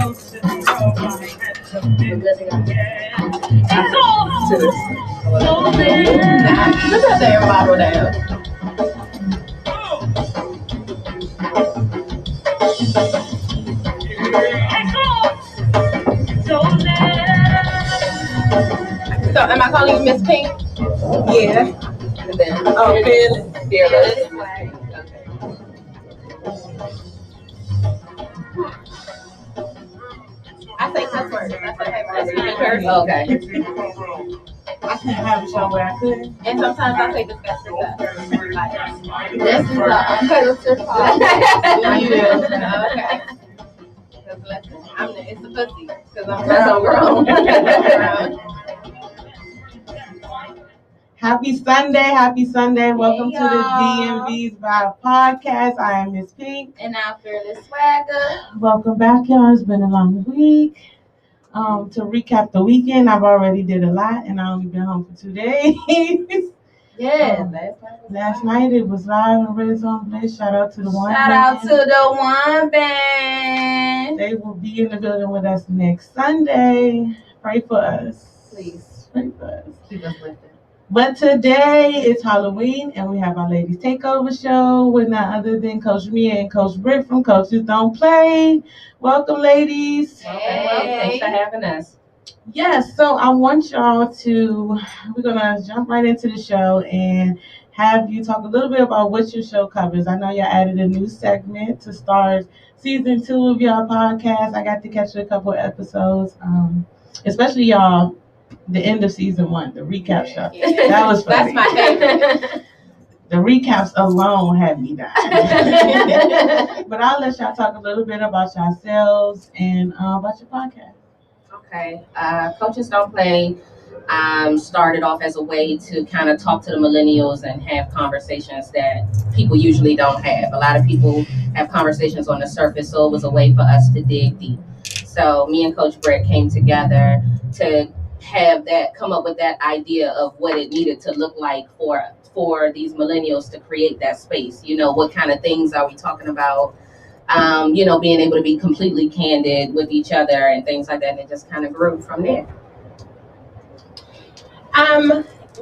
Look at that bottle down. So am I calling you Miss Pink? Yeah. And then fearless. I say cuss words. I say hey, curse. Okay. I couldn't have a show where I couldn't. And sometimes I say disgusting stuff. This is unfiltered talk. You do. Okay. It's a pussy. Because I'm grown. Happy Sunday. Welcome to the DMV's Vibe Podcast. I am Miss Pink. And I'm Fearless Swagger. Welcome back, y'all. It's been a long week. To recap the weekend, I've already did a lot, and I only been home for 2 days. Yeah, last night it was live on Red Zone Bliss. Shout out to the one. Shout out to the one band. They will be in the building with us next Sunday. Pray for us. Please. Pray for us. Keep us lifted. But today is Halloween, and we have our ladies takeover show with none other than Coach Mia and Coach Britt from Coaches Don't Play. Welcome, ladies. Hey. Well, thanks for having us. Yes, so I want y'all to, we're going to jump right into the show and have you talk a little bit about what your show covers. I know y'all added a new segment to start season 2 of y'all podcast. I got to catch a couple of episodes, especially y'all. The end of season 1, the recap show. Yeah. That was funny. That's my favorite. The recaps alone had me dying. But I'll let y'all talk a little bit about yourselves and about your podcast. Okay. Coaches Don't Play started off as a way to kind of talk to the millennials and have conversations that people usually don't have. A lot of people have conversations on the surface, so it was a way for us to dig deep. So me and Coach Britt came together to come up with that idea of what it needed to look like for these millennials to create that space. You know, what kind of things are we talking about? Being able to be completely candid with each other and things like that. And it just kind of grew from there.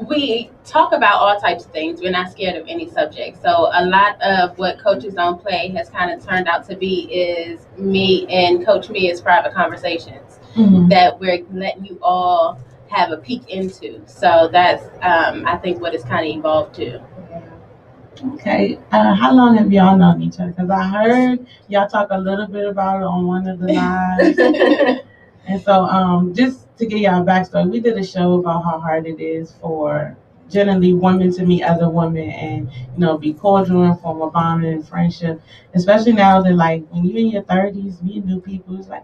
We talk about all types of things. We're not scared of any subject. So a lot of what Coaches Don't Play has kind of turned out to be is me and Coach Mia's private conversations that we're letting you all have a peek into. So that's, I think, what it's kind of evolved to. Okay. How long have y'all known each other? Because I heard y'all talk a little bit about it on one of the lives. And so just to give y'all a backstory, we did a show about how hard it is for generally women to meet other women and, be cordial and form a bond and friendship. Especially now that, like, when you're in your 30s, meeting new people, it's like,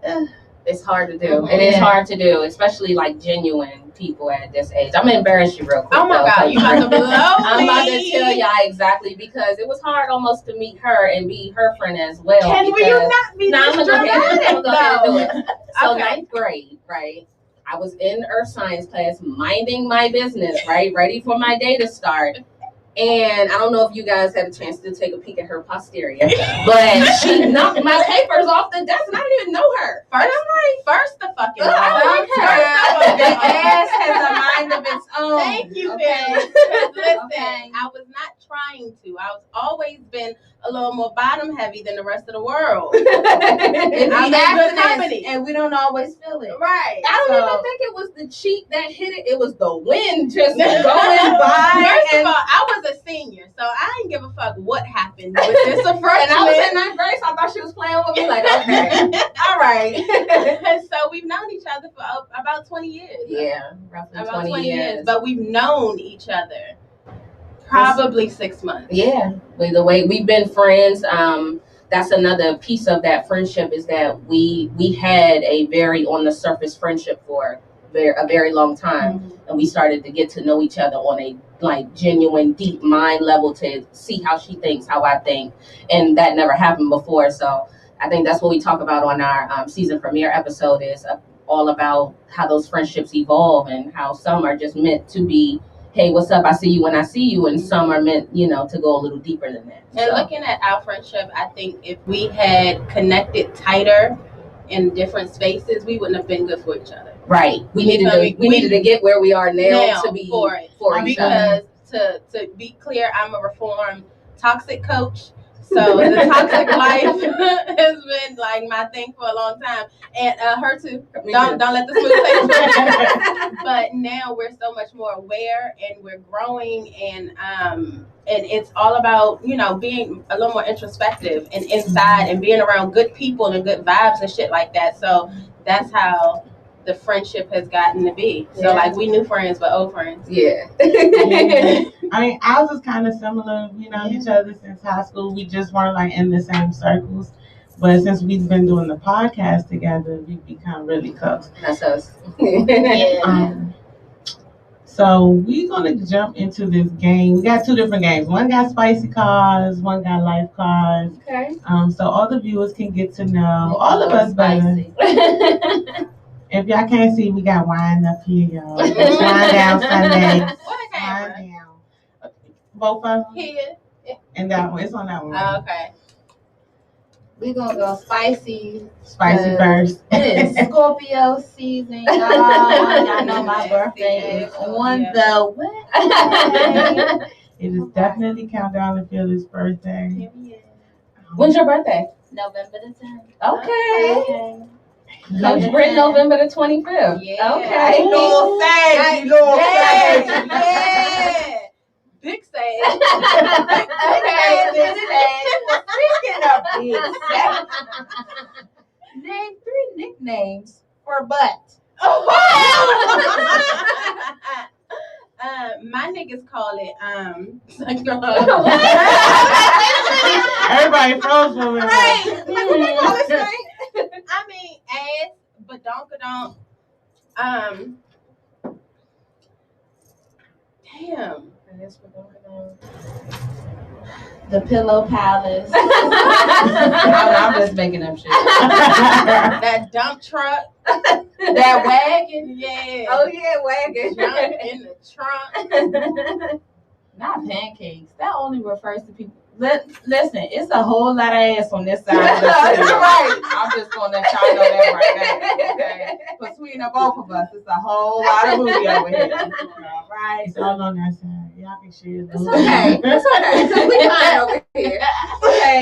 It's hard to do. It is hard to do, especially like genuine people at this age. I'm gonna embarrass you real quick. Oh my God, you about to blow me. I'm about to tell y'all exactly because it was hard almost to meet her and be her friend as well. Can you not be I'm gonna go ahead and do it. So Okay. 9th grade, right? I was in earth science class, minding my business, right? Ready for my day to start. And I don't know if you guys had a chance to take a peek at her posterior, but she knocked my papers off the desk and I didn't even know her. First the fucking I like her. The ass has a mind of its own. Thank you, Okay. Listen, I was not trying to. I've always been a little more bottom heavy than the rest of the world. And I'm in good company. and we don't always feel it. Right. I don't even think it was the cheek that hit it. It was the wind just going by. First of all, I was a senior, so I didn't give a fuck what happened. Was this a freshman? And I was in 9th grade, so I thought she was playing with me. Like, okay, all right. So we've known each other for about 20 years. Yeah, roughly About 20 years. But we've known each other probably 6 months. Yeah, the way we've been friends. That's another piece of that friendship is that we had a very on the surface friendship for a very long time, and we started to get to know each other on a genuine deep mind level to see how she thinks, how I think, and that never happened before. So I think that's what we talk about on our season premiere episode is all about how those friendships evolve and how some are just meant to be, hey, what's up? I see you when I see you, and some are meant, to go a little deeper than that. And looking at our friendship, I think if we had connected tighter in different spaces, we wouldn't have been good for each other. Right. We needed to get where we are now to be for each other. Because to be clear, I'm a reformed toxic coach. So the toxic life has been like my thing for a long time, and her too. Don't let the smooth say. But now we're so much more aware, and we're growing, and it's all about being a little more introspective and inside, and being around good people and good vibes and shit like that. So that's how the friendship has gotten to be. So like we new friends but old friends. Yeah. I mean, ours is kind of similar. We know each other since high school. We just weren't like in the same circles. But since we've been doing the podcast together, we've become really close. That's us. So we're gonna jump into this game. We got two different games. One got spicy cards, one got life cards. Okay. So all the viewers can get to know all of us better. If y'all can't see, we got wine up here, y'all. Wine down Sunday. Wine down. Both of them? Here. And that one. It's on that one. Okay. We're going to go spicy. Spicy first. It's Scorpio season, y'all. Y'all know my birthday is on the way. It is definitely countdown to Philly's birthday. When's your birthday? November the 10th. Okay. Coach Britt, November the 25th. Yeah. Okay. You know Yeah. Big say. Speaking of big sex, name 3 nicknames for butt. My niggas call it Everybody froze for it. I mean ass, badonkadonk. Damn. The Pillow Palace. I'm just making up shit. That dump truck. That wagon. Yeah. Oh yeah, wagon. Junk in the trunk. Not pancakes. That only refers to people. Listen, it's a whole lot of ass on this side of the That's field. right. I'm just gonna let y'all know that right now. Okay. Between the both of us, it's a whole lot of booty over here. All right. It's all on that side. Y'all can share It's okay. It's okay. Cause we fine over here. Okay.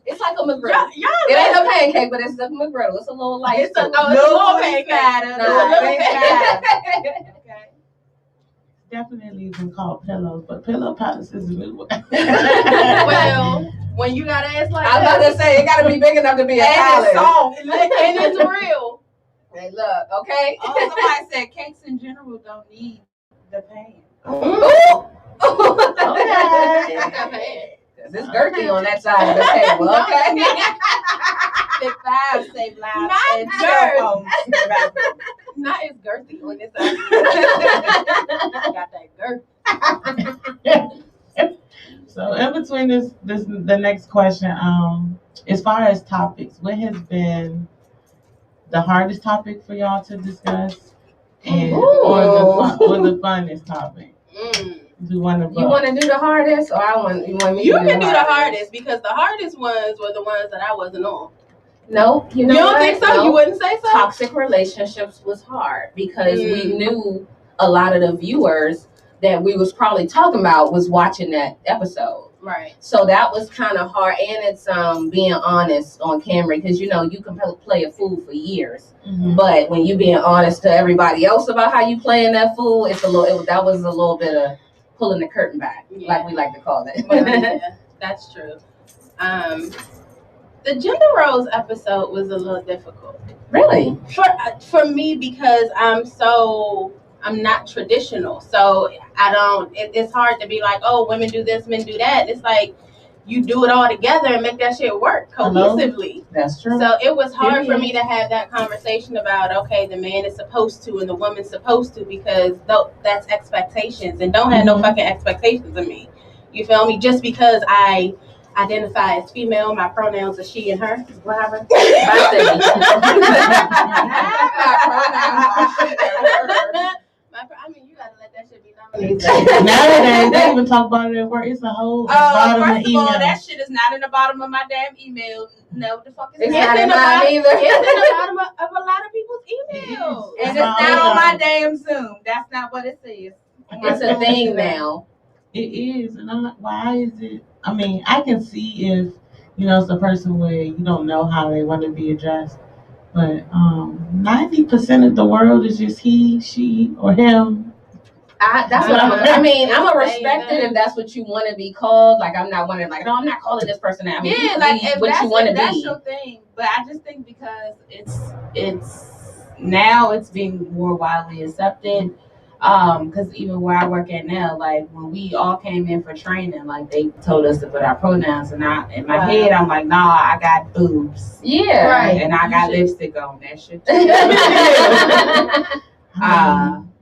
It's like a McGriddle. It ain't a pancake, but it's a McGriddle. It's a little light. It's a little little pancake. fatter. No, it's Okay. Definitely been called pillows, but Pillow Palace is a new one. Well, when you got ass like I was about to say it gotta be big enough to be a And palace. it's soft. and it's real. Hey, look, okay. Oh, somebody said cakes in general don't need the pan. Okay. It's girthy on that side of the table, okay? Big five say loud Not and girth. cell phones. Not as girthy on this side. Got that girth. So in between the next question, as far as topics, what has been the hardest topic for y'all to discuss, and or the funnest topic? Do one of You want to do the hardest, or you want me? You to can do the hardest because the hardest ones were the ones that I wasn't on. No, you know You don't what? think so? No. You wouldn't say so? Toxic relationships was hard because we knew a lot of the viewers that we was probably talking about was watching that episode. Right. So that was kind of hard, and it's being honest on camera because you can play a fool for years, but when you being honest to everybody else about how you playing that fool, that was a little bit of pulling the curtain back, like we like to call it. Well, yeah, that's true. The gender roles episode was a little difficult. Really? For me because I'm not traditional. So it's hard to be like, oh, women do this, men do that. It's like you do it all together and make that shit work cohesively. That's true. So it was hard for me to have that conversation about, okay, the man is supposed to and the woman's supposed to, because that's expectations, and don't have no fucking expectations of me. You feel me? Just because I identify as female, my pronouns are she and her. Whatever. I mean, you gotta let that shit be known. everything. Nowadays, they even talk about it at work. It's a whole bottom First of of all, email. that shit is not in the bottom of my damn email. No, what the fuck is It's that? not in mine either. It's in the bottom of a lot of people's emails. And it's not on my damn Zoom. That's not what it says. It's a thing now. It is, and I'm like, why is it? I mean, I can see if it's a person where you don't know how they want to be addressed, but 90% of the world is just he, she, or him. That's what I'm gonna respect it if that's what you want to be called. Like, I'm not wondering, like, no, I'm not calling this person that. I mean, Yeah, like if what you want to be. That's your thing. But I just think because it's now it's being more widely accepted. Because even where I work at now, like when we all came in for training, like they told us to put our pronouns, and in my head I'm like, nah, I got boobs. Yeah, right. And I got lipstick on that shit.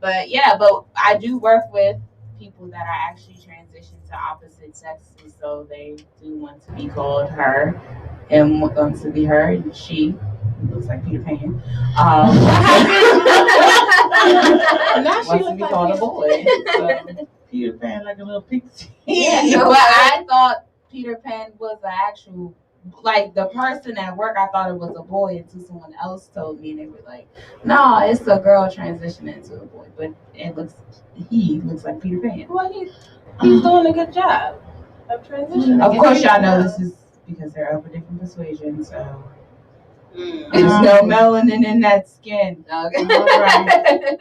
But I do work with people that are actually transitioned to opposite sexes, so they do want to be called her, and want to be her, and she. Looks like Peter Pan. Wants to be called a boy. So. Peter Pan, like a little pixie. Yeah, but I thought Peter Pan was an actual, like the person at work. I thought it was a boy until someone else told me, and they were like, "No, it's a girl transitioning into a boy." But he looks like Peter Pan. Well, he's doing a good job of transitioning. Of course, y'all know this is because they're of a different persuasion, so. There's no melanin in that skin. Okay. Right.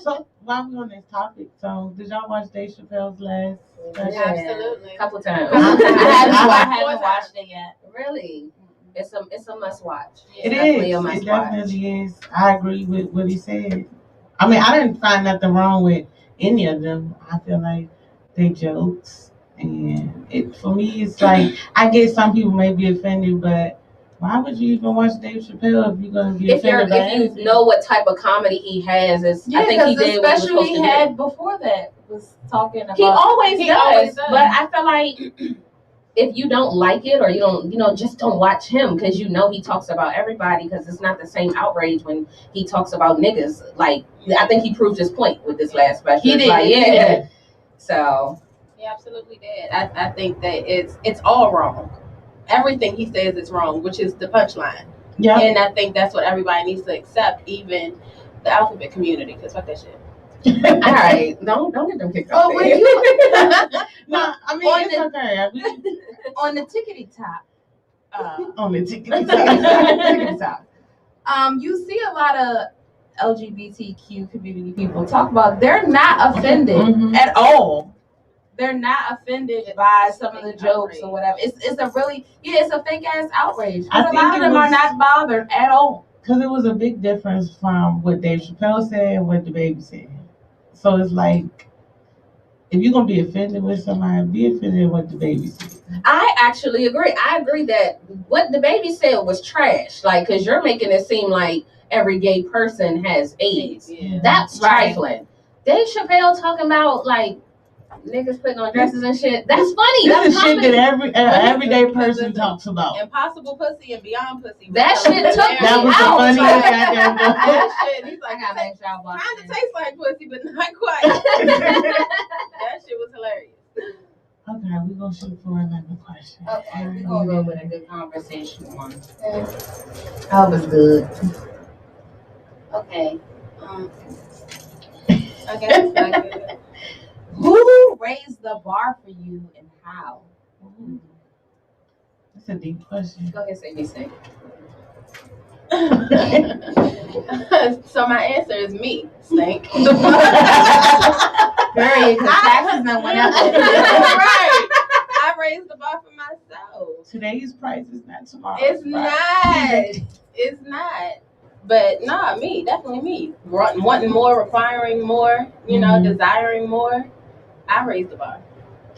So while we're on this topic, so did y'all watch Dave Chappelle's last special? Yeah. Absolutely. A couple times. I haven't watched it yet. Really? It's a must watch. It Definitely is. a must It definitely is. I agree with what he said. I mean, I didn't find nothing wrong with any of them. I feel like they jokes, and for me, it's like I get some people may be offended, but why would you even watch Dave Chappelle if you're going to be offended by anything? If you know what type of comedy he has, I think he did what he was supposed to do. He had before that was talking about. He always does. does. But I feel like if you don't like it or you don't, just don't watch him because he talks about everybody because it's not the same outrage when he talks about niggas. Like, I think he proved his point with this last special. He did. Like, yeah. He did. So. He absolutely did. I think that it's all wrong. Everything he says is wrong, which is the punchline. Yeah. And I think that's what everybody needs to accept, even the alphabet community, because fuck that shit. All right, don't get them kicked off. Oh, when you No, I mean, it's okay. on the tickety top. On the tickety Tickety top. You see a lot of LGBTQ community people talk about they're not offended at all. They're not offended by some of the jokes or whatever. It's a really it's a fake ass outrage. But a lot of them are not bothered at all. Because it was a big difference from what Dave Chappelle said and what the baby said. So it's like, if you're gonna be offended with somebody, be offended with what the baby said. I actually agree. I agree that what the baby said was trash. Like, because you're making it seem like every gay person has AIDS. Yeah. That's trifling. Dave Chappelle talking about like niggas putting on dresses and shit. That's funny. This That's is shit comedy. that everyday person talks about. Impossible pussy and beyond pussy. That shit took me That was the out. funniest goddamn thing. That shit, he's like, I gotta make sure I watch kind of it. tastes like pussy, but not quite. That shit was hilarious. Okay, we're gonna shoot for another question. Okay, we're gonna go with a good conversation one. That was good. Okay. I guess. Who raised the bar for you and how? That's a deep question. Go ahead, say me say. So my answer is me, Stink. Very, because taxes done went up. Right. I raised the bar for myself. Today's price is not tomorrow's It's price. not. It's not. But nah, me, definitely me. Wanting more, requiring more, desiring more. I raised the bar.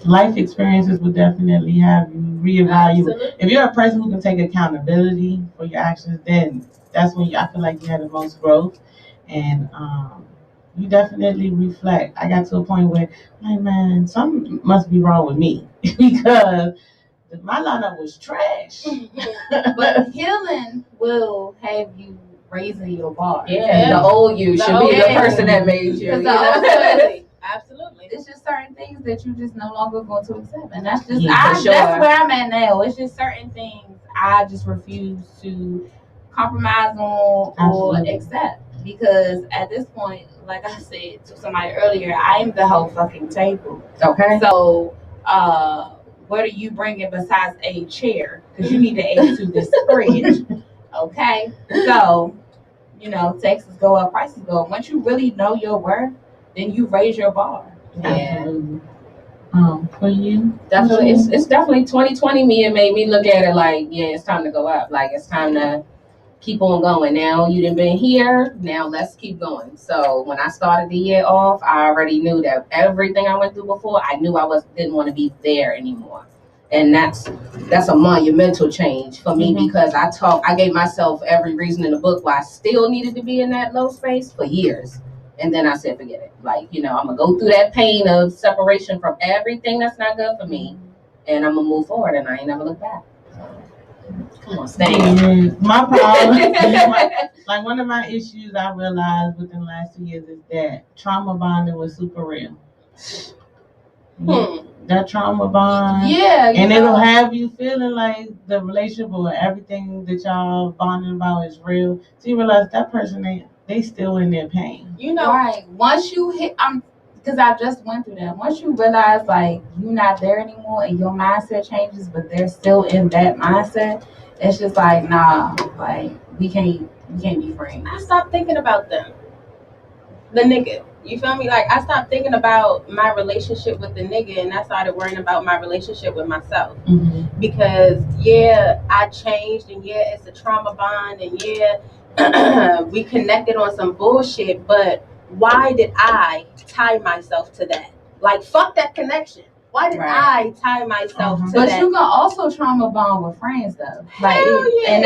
Life experiences will definitely have you reevaluate. Absolutely. If you're a person who can take accountability for your actions, then that's when I feel like you had the most growth. And you definitely reflect. I got to a point where, like, man, something must be wrong with me because my lineup was trash. But healing will have you raising your bar. Yeah, the old you should be the person that made you. Absolutely. Absolutely. It's certain things that you just no longer going to accept, and that's just for sure. that's where I'm at now. It's just certain things I just refuse to compromise on or accept, because at this point, like I said to somebody earlier, I am the whole fucking table. Okay. So, what are you bringing besides a chair? Because you need to add to this fridge. Okay, so taxes go up, prices go up. Once you really know your worth, then you raise your bar. Absolutely. For you, definitely, it's definitely 2020. It made me look at it like, yeah, it's time to go up. Like, it's time to keep on going. Now you done been here. Now let's keep going. So when I started the year off, I already knew that everything I went through before, I knew didn't want to be there anymore. And that's a monumental change for me, because I gave myself every reason in the book why I still needed to be in that low space for years. And then I said, forget it. Like, I'm going to go through that pain of separation from everything that's not good for me. And I'm going to move forward, and I ain't never look back. Come on, stay. My problem, like one of my issues I realized within the last 2 years is that trauma bonding was super real. That trauma bond. Yeah. And it'll have you feeling like the relationship or everything that y'all bonding about is real. So you realize that person, they still in their pain. Right. Once you hit, because I just went through that. Once you realize like you're not there anymore and your mindset changes, but they're still in that mindset, it's just like, nah, like we can't be friends. I stopped thinking about them. The nigga. You feel me? Like, I stopped thinking about my relationship with the nigga, and I started worrying about my relationship with myself. Because, yeah, I changed, and yeah, it's a trauma bond, and yeah, we connected on some bullshit, but why did I tie myself to that? Like, fuck that connection. Why did I tie myself to that? But you can also trauma bond with friends, though. Like, Hell yeah. And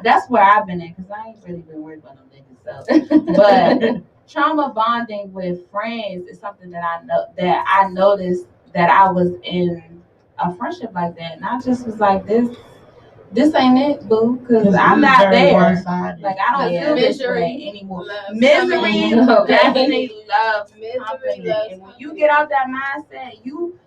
that's where I've been at, because I ain't really been worried about no niggas, so. But trauma bonding with friends is something that I noticed that I was in a friendship like that, and I just was like, this ain't it, boo, because I'm not there. Like, I don't feel this way anymore. Misery, definitely love company. And when you get out that mindset, you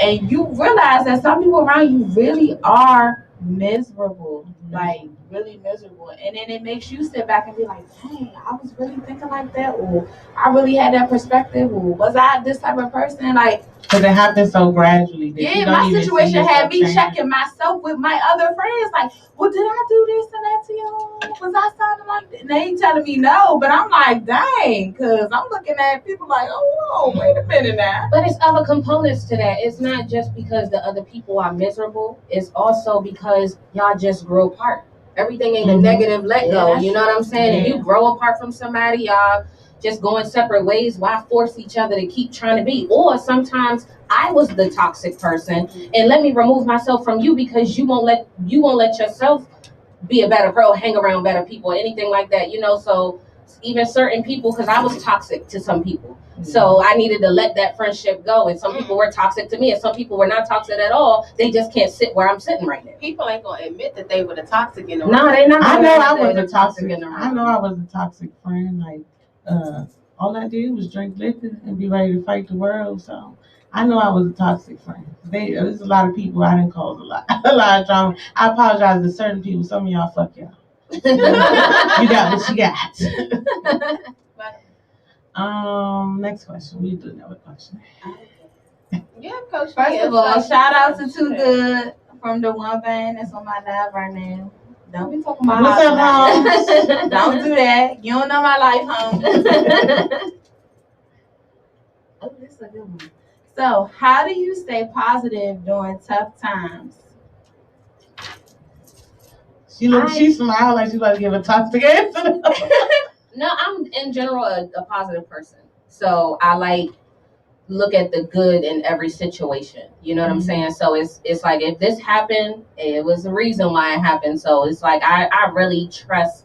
realize that some people around you really are miserable, like really miserable, and then it makes you sit back and be like, dang, I was really thinking like that, or I really had that perspective, or was I this type of person? Like, because it happens so gradually. Yeah, my situation had me checking myself with my other friends, like, well, did I do this and that to you? Was I sounding like that? And they ain't telling me no, but I'm like, dang, because I'm looking at people like, oh, wait a minute now. But it's other components to that. It's not just because the other people are miserable. It's also because y'all just grow apart. Everything ain't a negative let go. You know what I'm saying? If you grow apart from somebody, y'all just going separate ways. Why force each other to keep trying to be? Or sometimes I was the toxic person, and let me remove myself from you because you won't let yourself be a better girl, hang around better people, anything like that. So even certain people, because I was toxic to some people. So I needed to let that friendship go. And some people were toxic to me, and some people were not toxic at all. They just can't sit where I'm sitting right now. People ain't gonna admit that they were the toxic in the room. No, they not. I know I was a toxic in the room. I know I was a toxic friend. Like, all I did was drink liquor and be ready to fight the world. So I know I was a toxic friend. There's a lot of people I didn't cause a lot of drama. I apologize to certain people. Some of y'all, fuck y'all. You got what you got. Next question. We do another question. Yeah, Coach. First of all, shout out to Too Good from the one band that's on my live right now. Don't be talking about what's up, Holmes. Don't do that. You don't know my life, Holmes. Oh, this is a good one. So, how do you stay positive during tough times? She smiled like she's about to give a toxic answer. No, I'm in general a positive person. So I look at the good in every situation. You know what I'm saying? So it's like, if this happened, it was the reason why it happened. So it's like I really trust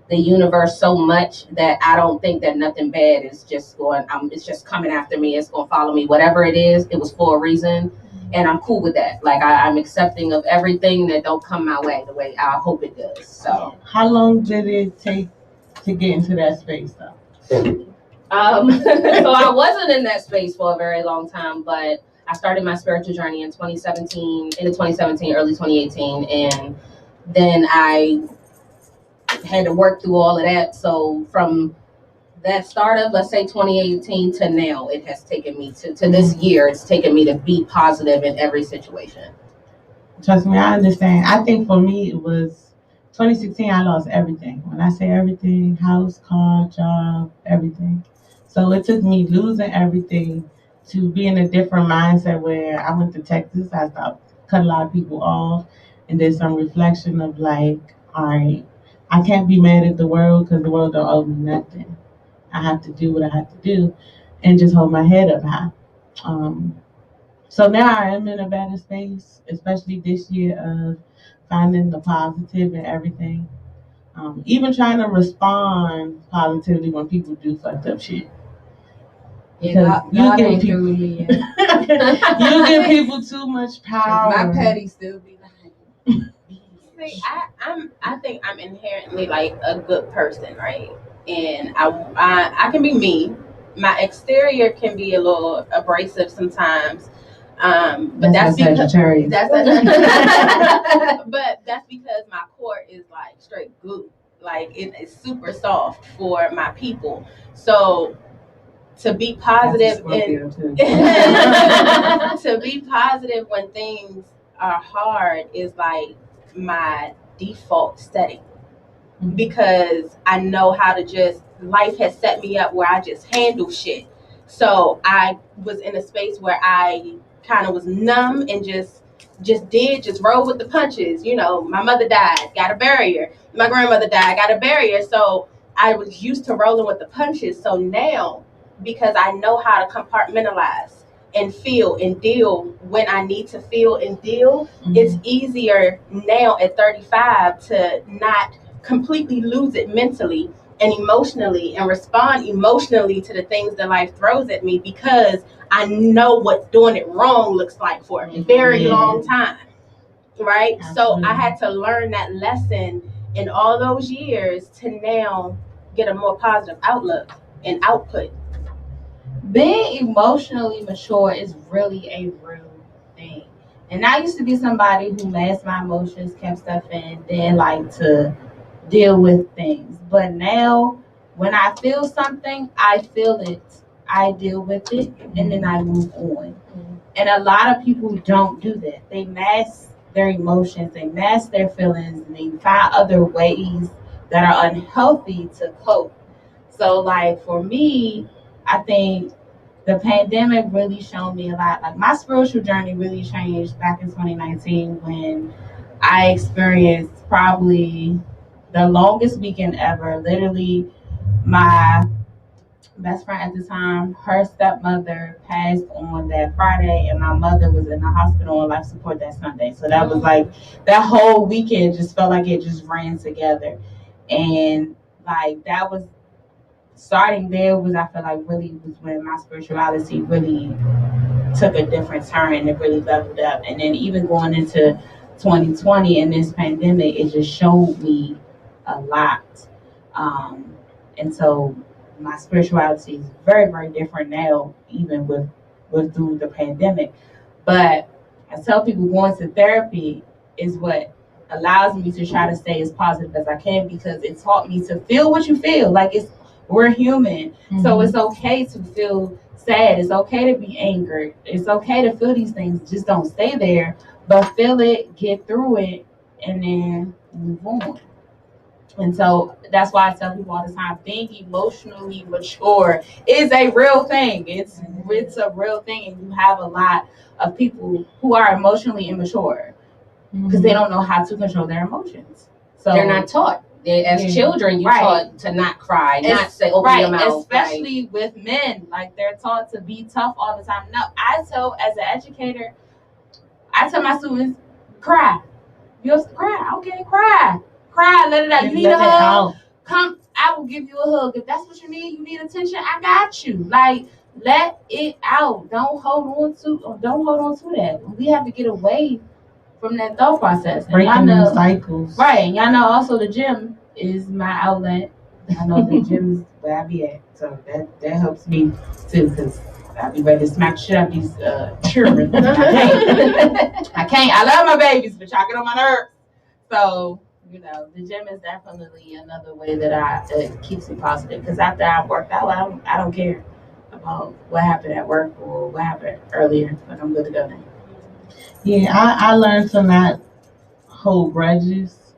the universe so much that I don't think that nothing bad is just it's just coming after me. It's going to follow me. Whatever it is, it was for a reason. And I'm cool with that. Like, I'm accepting of everything that don't come my way the way I hope it does. So how long did it take to get into that space, though? So I wasn't in that space for a very long time, but I started my spiritual journey in 2017, early 2018, and then I had to work through all of that. So from that start of, let's say 2018 to now, it has taken me to this year, it's taken me to be positive in every situation. Trust me, I understand. I think for me, it was 2016, I lost everything. When I say everything, house, car, job, everything. So it took me losing everything to be in a different mindset where I went to Texas. I stopped, cut a lot of people off, and then some reflection of like, all right, I can't be mad at the world because the world don't owe me nothing. I have to do what I have to do and just hold my head up high. So now I am in a better space, especially this year of finding the positive in everything. Even trying to respond positively when people do fucked up shit. Yeah, you give people, you give people too much power. My petty still be like. See, I think I'm inherently like a good person, right? And I can be me. My exterior can be a little abrasive sometimes. But that's because but that's because my core is like straight glue. Like it is super soft for my people. So to be positive and to be positive when things are hard is like my default setting, because I know how to just, life has set me up where I just handle shit. So I was in a space where I kind of was numb and just roll with the punches. You know, my mother died, got a barrier. My grandmother died, got a barrier. So I was used to rolling with the punches. So now, because I know how to compartmentalize and feel and deal when I need to feel and deal, it's easier now at 35 to not completely lose it mentally and emotionally and respond emotionally to the things that life throws at me, because I know what doing it wrong looks like for a very long time, right? Absolutely. So I had to learn that lesson in all those years to now get a more positive outlook and output. Being emotionally mature is really a real thing. And I used to be somebody who masked my emotions, kept stuff in, didn't like to deal with things. But now, when I feel something, I feel it, I deal with it, and then I move on. And a lot of people don't do that. They mask their emotions, they mask their feelings, and they find other ways that are unhealthy to cope. So, like, for me, I think the pandemic really showed me a lot. Like, my spiritual journey really changed back in 2019 when I experienced probably the longest weekend ever. Literally, my best friend at the time, her stepmother passed on that Friday, and my mother was in the hospital on life support that Sunday. So that was like, that whole weekend just felt like it just ran together. And like, that was, starting there was, I feel like, really was when my spirituality really took a different turn and it really leveled up. And then even going into 2020 and this pandemic, it just showed me a lot. And so my spirituality is very, very different now, even with through the pandemic. But I tell people, going to therapy is what allows me to try to stay as positive as I can, because it taught me to feel what you feel. Like, we're human. So it's okay to feel sad. It's okay to be angry. It's okay to feel these things. Just don't stay there, but feel it, get through it, and then move on. And so that's why I tell people all the time, being emotionally mature is a real thing. It's a real thing. And you have a lot of people who are emotionally immature because they don't know how to control their emotions. So they're not taught. As children, you're taught to not cry, not say open your mouth. Especially with men, like, they're taught to be tough all the time. No, as an educator, I tell my students, cry. You have to cry. Okay, cry, let it out. You need a hug? Come, I will give you a hug. If that's what you need attention, I got you. Like, let it out. Don't hold on to that. We have to get away from that thought process. Breaking those cycles. Right. And y'all know also the gym is my outlet. I know the gym is where I be at, so that helps me too, because I be ready to smack shit out these children. I can't. I love my babies, but y'all get on my nerves. So, you know, the gym is definitely another way that it keeps me positive. Because after I've worked out, I don't care about what happened at work or what happened earlier. Like, I'm good to go now. Yeah, I learned to not hold grudges.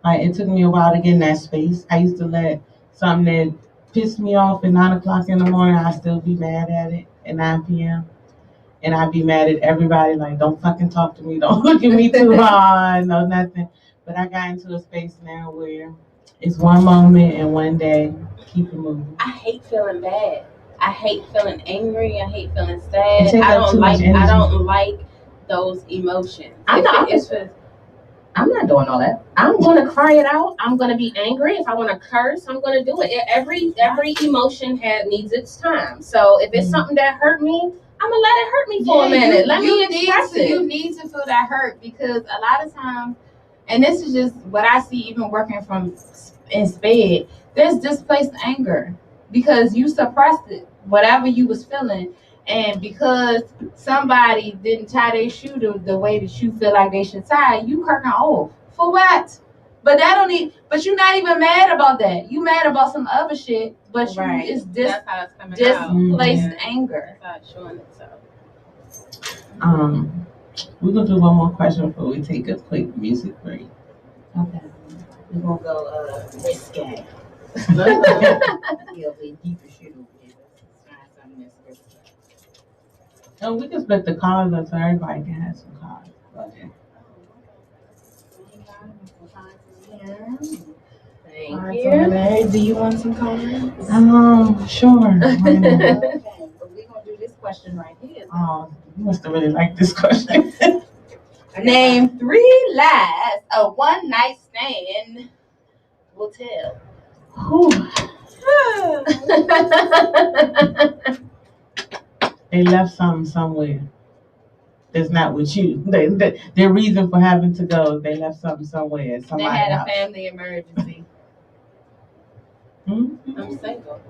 Like, it took me a while to get in that space. I used to let something that pissed me off at 9 o'clock in the morning, I'd still be mad at it at 9 p.m. And I'd be mad at everybody, like, don't fucking talk to me, don't look at me too hard, no nothing. But I got into a space now where it's one moment and one day, keep it moving. I hate feeling bad. I hate feeling angry. I hate feeling sad. I don't like those emotions. I'm not doing all that. I'm going to cry it out. I'm going to be angry. If I want to curse, I'm going to do it. Every emotion needs its time. So if it's something that hurt me, I'm going to let it hurt me for a minute. Let me express it. You need to feel that hurt, because a lot of times, and this is just what I see even working in SPED, there's displaced anger because you suppressed it, whatever you was feeling. And because somebody didn't tie their shoe the way that you feel like they should tie, you cracking off. For what? But you're not even mad about that. You mad about some other shit, but it's displaced anger. That's how it's showing itself. We're gonna do one more question before we take a quick music break. Okay. We're gonna go risque. No, we can split the cards up so everybody can have some cards. Okay. Thank you. Do you want some cards? Sure. Why not? Okay, but we're gonna do this question right here. Oh, you must have really liked this question. Name 3 lies a one night stand will tell. They left something somewhere that's not with you. Their reason for having to go, they left something somewhere at somebody's house. They had house. a family emergency. I'm single.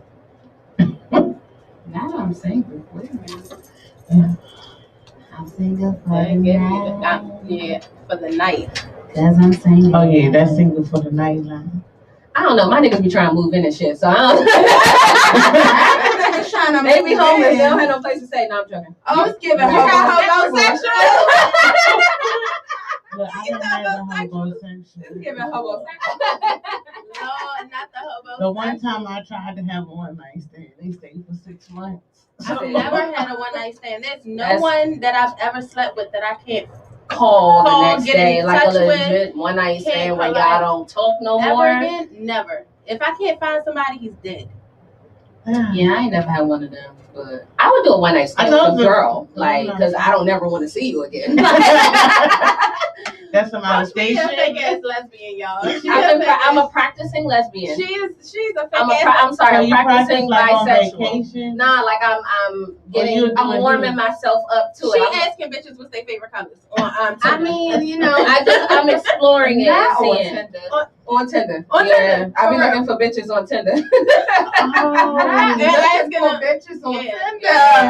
Now I'm single. Wait a minute. Yeah. I'm single for the night. Yeah, for the night. Cause I'm single. Oh yeah, that's single for the night line. I don't know. My niggas be trying to move in and shit, so I don't. They be homeless. They don't have no place to stay. No, I'm joking. Oh, it's giving homosexual. Look, I don't have the homosexual. It's giving homosexual. No, not the hobo. The one time I tried to have a one night stand, they stayed for 6 months. I've never had a one night stand. There's no one that I've ever slept with that I can't call the next day, like a legit one night stand where y'all don't talk no more. Again? Never. If I can't find somebody, he's dead. Yeah, I ain't never had one of them, but I would do a one night stand with a girl, like, because I don't never want to see you again. That's a molestation. She's a fake ass lesbian, y'all. I'm a practicing lesbian. She's a fake ass. I'm sorry, I'm practicing like bisexual. Nah, like I'm warming myself up to it. She asking bitches what's their favorite colors on Tinder. I mean, you know, I'm exploring it. On Tinder. Yeah, I be looking for bitches on Tinder. Asking for bitches on Tinder.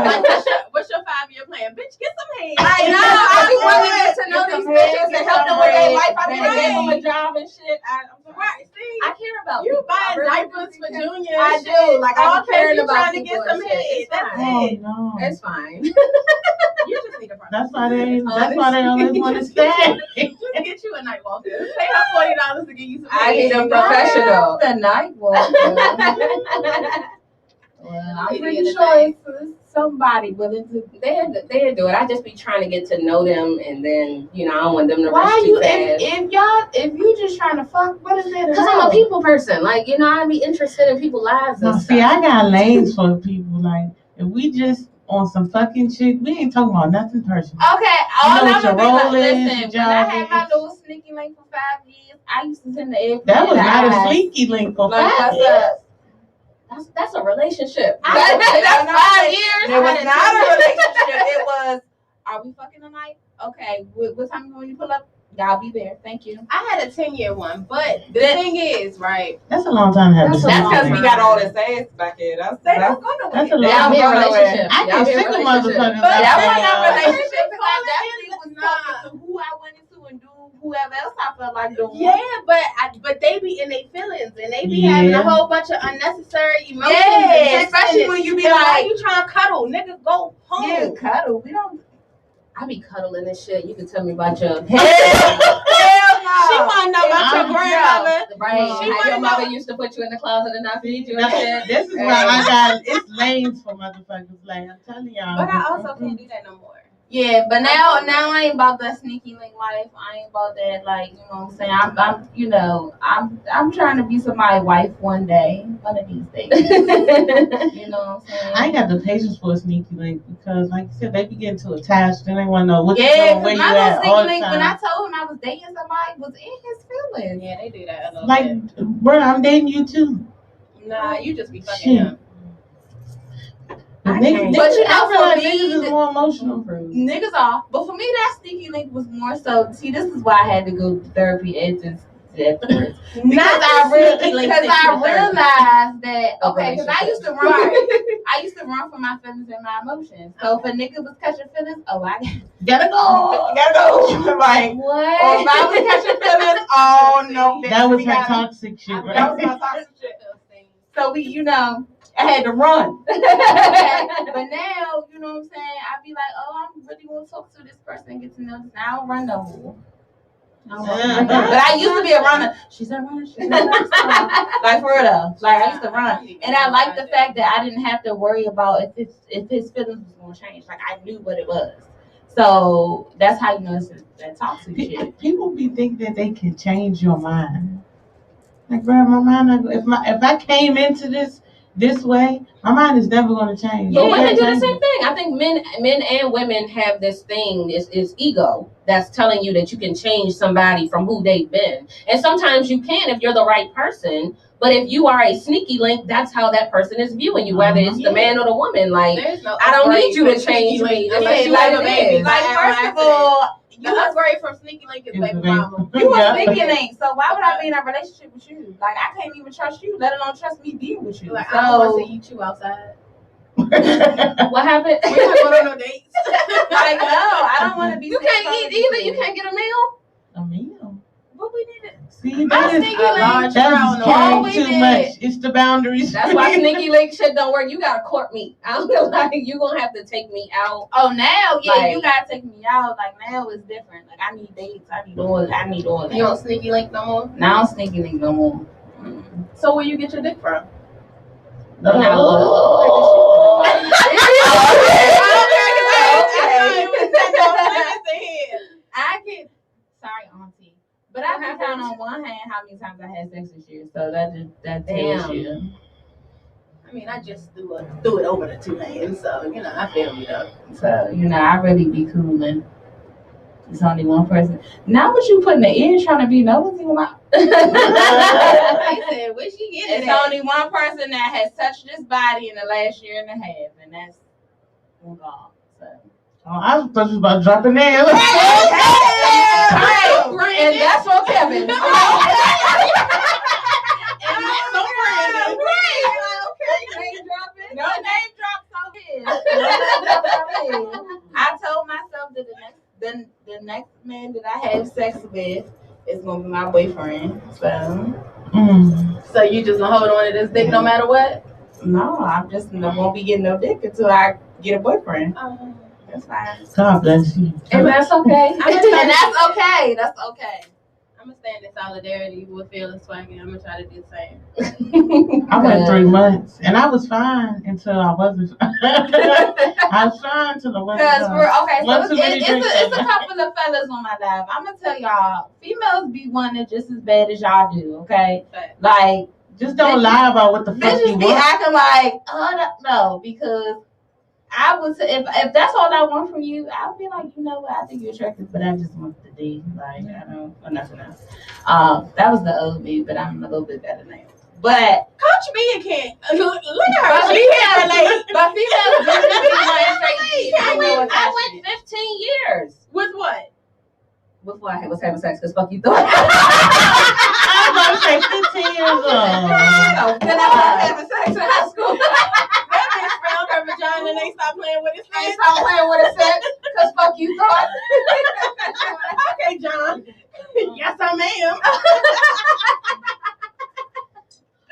Like, what's your 5-year plan? Bitch, get some head. I know. I be wanting to get to know these bitches and help them with their life. I mean, gave them a job and shit. I care about you people. buying diapers for Junior. I do. Like, I'm caring about trying to get some head. That's it. No. It's fine. You just need a partner. That's why they always want to stay. Just get you a night walker. Pay her $40 to get you some head. I need a professional. The night walker. Well, I'm pretty sure it's somebody willing to. They do it. I just be trying to get to know them, and then I don't want them to Why rush you too fast. if you just trying to fuck, what is there to Because know? I'm a people person. Like, I be interested in people's lives and No, stuff. see, I got lanes for people. Like, if we just on some fucking shit, we ain't talking about nothing personal. Okay, all you know I'm gonna be like, listen, when I had my little sneaky link for 5 years, I used to send the egg. That was not a sneaky link for 5 years. That's a relationship. That's 5 years. It was not a relationship. It was, are we fucking tonight? Okay, what time you want you pull up? Y'all be there. Thank you. I had a 10-year one, but the thing is, right? That's a long time to have. That's because we got all this ass back here. They don't go nowhere. That's a long Y'all relationship. I can sick of motherfuckers. But that was out not there. relationship because I definitely was talking to who I went into and do whoever else I felt like doing. Yeah, but they be in their feelings and they be having a whole bunch of unnecessary emotions. Yeah, especially when you be and like, why you trying to cuddle, nigga? Go home. Yeah, cuddle. We don't. I be cuddling this shit. You can tell me about your Hell no. She want to know about your grandmother. right. She How wanna your mother know. used to put you in the closet and not feed you and shit. This is why I got it's lanes for motherfuckers. Like I'm telling y'all. But I also can't do that no more. Yeah, but now I ain't about that sneaky link life. I ain't about that, like, you know what I'm saying? I'm trying to be somebody's wife one day, one of these days. You know what I'm saying? I ain't got the patience for a sneaky link because, like you said, they be getting too attached. Then they want to know what you Yeah, doing, where because you my at little all sneaky the link, time. when I told him I was dating somebody, was in his feelings. Yeah, they do that a little Like, bit. bro, I'm dating you too. Nah, you just be fucking Shit. him. But But you know, I feel for like me, niggas is more emotional. Niggas are. But for me, that sneaky link was more so, see, this is why I had to go to therapy afterwards. Because I realized that, okay, because I used to run. I used to run from my feelings and my emotions. So if a nigga was catching feelings, I gotta go. Like, What? or if I was catching feelings, oh no, bitch, That was we her gotta- toxic shit, right? That was my toxic shit. So we, I had to run. But now, you know what I'm saying? I be like, oh, I'm really gonna talk to this person, get to know this. I don't run no more. But I used to be a runner. She's a runner. Like for real though. Like I used to run, and I like the fact that I didn't have to worry about if his feelings was gonna change. Like I knew what it was. So that's how you know it's that toxic shit. People be thinking that they can change your mind. Like, bro, my mind. If I came into this way, my mind is never going to change. Yeah, women do the same thing. I think men and women have this thing, this ego that's telling you that you can change somebody from who they've been. And sometimes you can if you're the right person. But if you are a sneaky link, that's how that person is viewing you, whether it's the man or the woman. Like, I don't need you to change me unless you have a baby. Like, first of all, you upgrade from sneaky link is baby mama. You a sneaky link, so why would I be in a relationship with you? Like, I can't even trust you, let alone trust me being with you. Like, I don't want to see you two outside. What happened? We're not going on no dates. Like, no, I don't want to be. You can't eat either. You can't get a meal. A meal. What we need it. See, My that is sneaky link. that's carrying too much. It's the boundaries. That's why sneaky link shit don't work. You gotta court me. I don't know, like you gonna have to take me out. Oh, now, yeah, Like, you gotta take me out. Like now it's different. Like I need dates. I need all that. You don't sneaky link no more? Now I don't sneaky link no more. So where you get your dick from? I can. Sorry, auntie. But I can count on one hand how many times I had sex this year. So that tells you. I mean, I just threw it over the two hands, so I feel you though. So I really be cooling. It's only one person. Now, what you putting the ear trying to be nosy with my? I said, where she getting It's only one person that has touched this body in the last year and a half, and that's gone. So. Oh, I thought you was about to drop a nail. And that's for Kevin. No name drops on here. I told myself that the next man that I have sex with is gonna be my boyfriend. So you just gonna hold on to this dick no matter what? No, I'm just won't be getting no dick until I get a boyfriend. That's fine. God bless you. And that's okay. And that's okay. That's okay. I'm gonna stand in solidarity with Phil and Swaggy. I'm gonna try to do the same. I went 3 months and I was fine until I wasn't. I was fine until I wasn't. Because okay, Once so it's a couple of fellas on my live. I'm gonna tell y'all, females be wanting it just as bad as y'all do. Okay, like just don't lie about what the fuck you bitches be want. acting like, oh no, because I would say if that's all I want from you, I'll be like, you know what, I think you're attractive, but I just want the D. Like I don't want nothing else. That was the old me, but I'm a little bit better now. But Coach Mia can't look at her. She can't relate. But females do just be I went 15 years. With what? Before I was was having sex because fuck you thought. I'm about to say 15 years old. Then I was having sex in high school. That bitch found her vagina and they stopped playing with it. They stopped playing with it sex because fuck you thought. Okay, John. Yes, I am.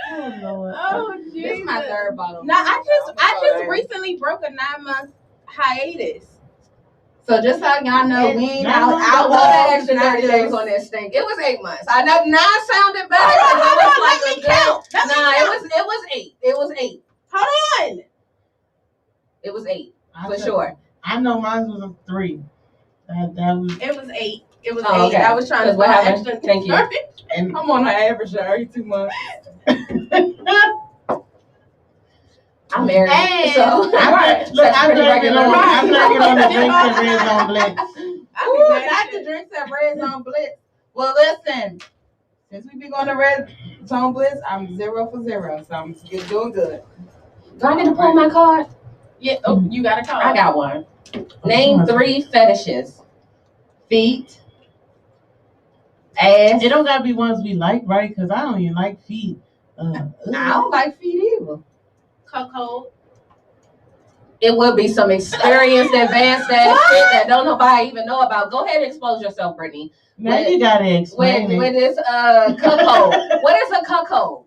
Oh, Lord. Oh, This Jesus. is my third bottle. No, I just recently broke a 9-month hiatus. So just so y'all know, we ain't out I love that extra 30 days on that stink. It was 8 months. I know 9 sounded better. It was it was 8. It was 8. Hold on. It was 8 for sure. I know mine was a 3. That was. It was 8. It was 8. Okay. I was trying to What go happened? extra. Thank you. And I'm on an average every 2 months. I'm married, And- so look, I'm blaming on the drinks and Red Zone Blitz. Ooh, not the drinks at Red Zone Blitz. Well, listen, since we be going to Red Zone Blitz, I'm 0 for 0, so I'm doing good. Do I get to pull my card? Yeah. Oh, you got a call. I got one. Name 3 fetishes. Feet, ass. It don't gotta be ones we like, right? Because I don't even like feet. I don't like feet either. Coco. It would be some experienced, advanced ass shit that don't nobody even know about. Go ahead and expose yourself, Brittany. Now you gotta explain With it. this cuckold. What is a cuckold?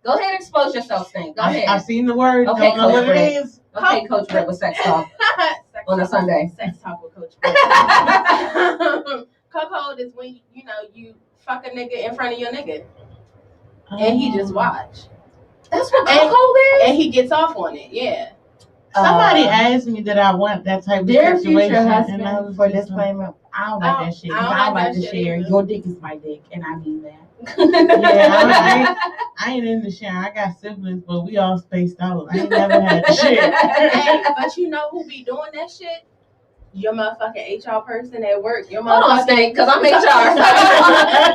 Go ahead and expose yourself, Stink. Go ahead. I've seen the word. Okay, Don't know what Coach it is. Okay, Coach Britt with sex talk on a Sunday. Sex talk with Coach Britt. Cuckold is when you fuck a nigga in front of your nigga and he just watch. That's what cuckold is? And he gets off on it. Yeah. Somebody asked me that I want that type of Dear situation. future and I husband, was for just disclaimer, I don't like that shit. I don't like to share. either. Your dick is my dick, and I mean that. Yeah, I ain't in the sharing. I got siblings, but we all spaced out. I ain't never had shit. Hey, but you know who be doing that shit? Your motherfucking HR person at work. Your Hold on, motherfucking Stink, because I'm HR.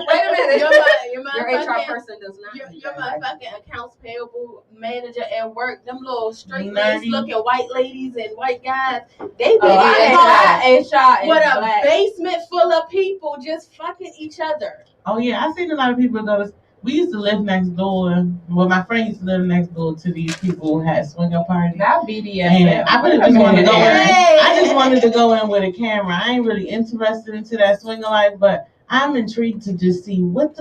Wait a minute. your Your HR motherfucking person does not. your do that. motherfucking accounts payable manager at work. Them little straight Nerdy. laced looking white ladies and white guys. They be Oh, in HR with is a black. basement full of people just fucking each other. Oh yeah, I've seen a lot of people go to. We used to live next door. Well, my friend used to live next door to these people who had swinger parties. Not BDSM. And I really just wanted to go in. Hey. I just wanted to go in with a camera. I ain't really interested into that swinger life, but I'm intrigued to just see what.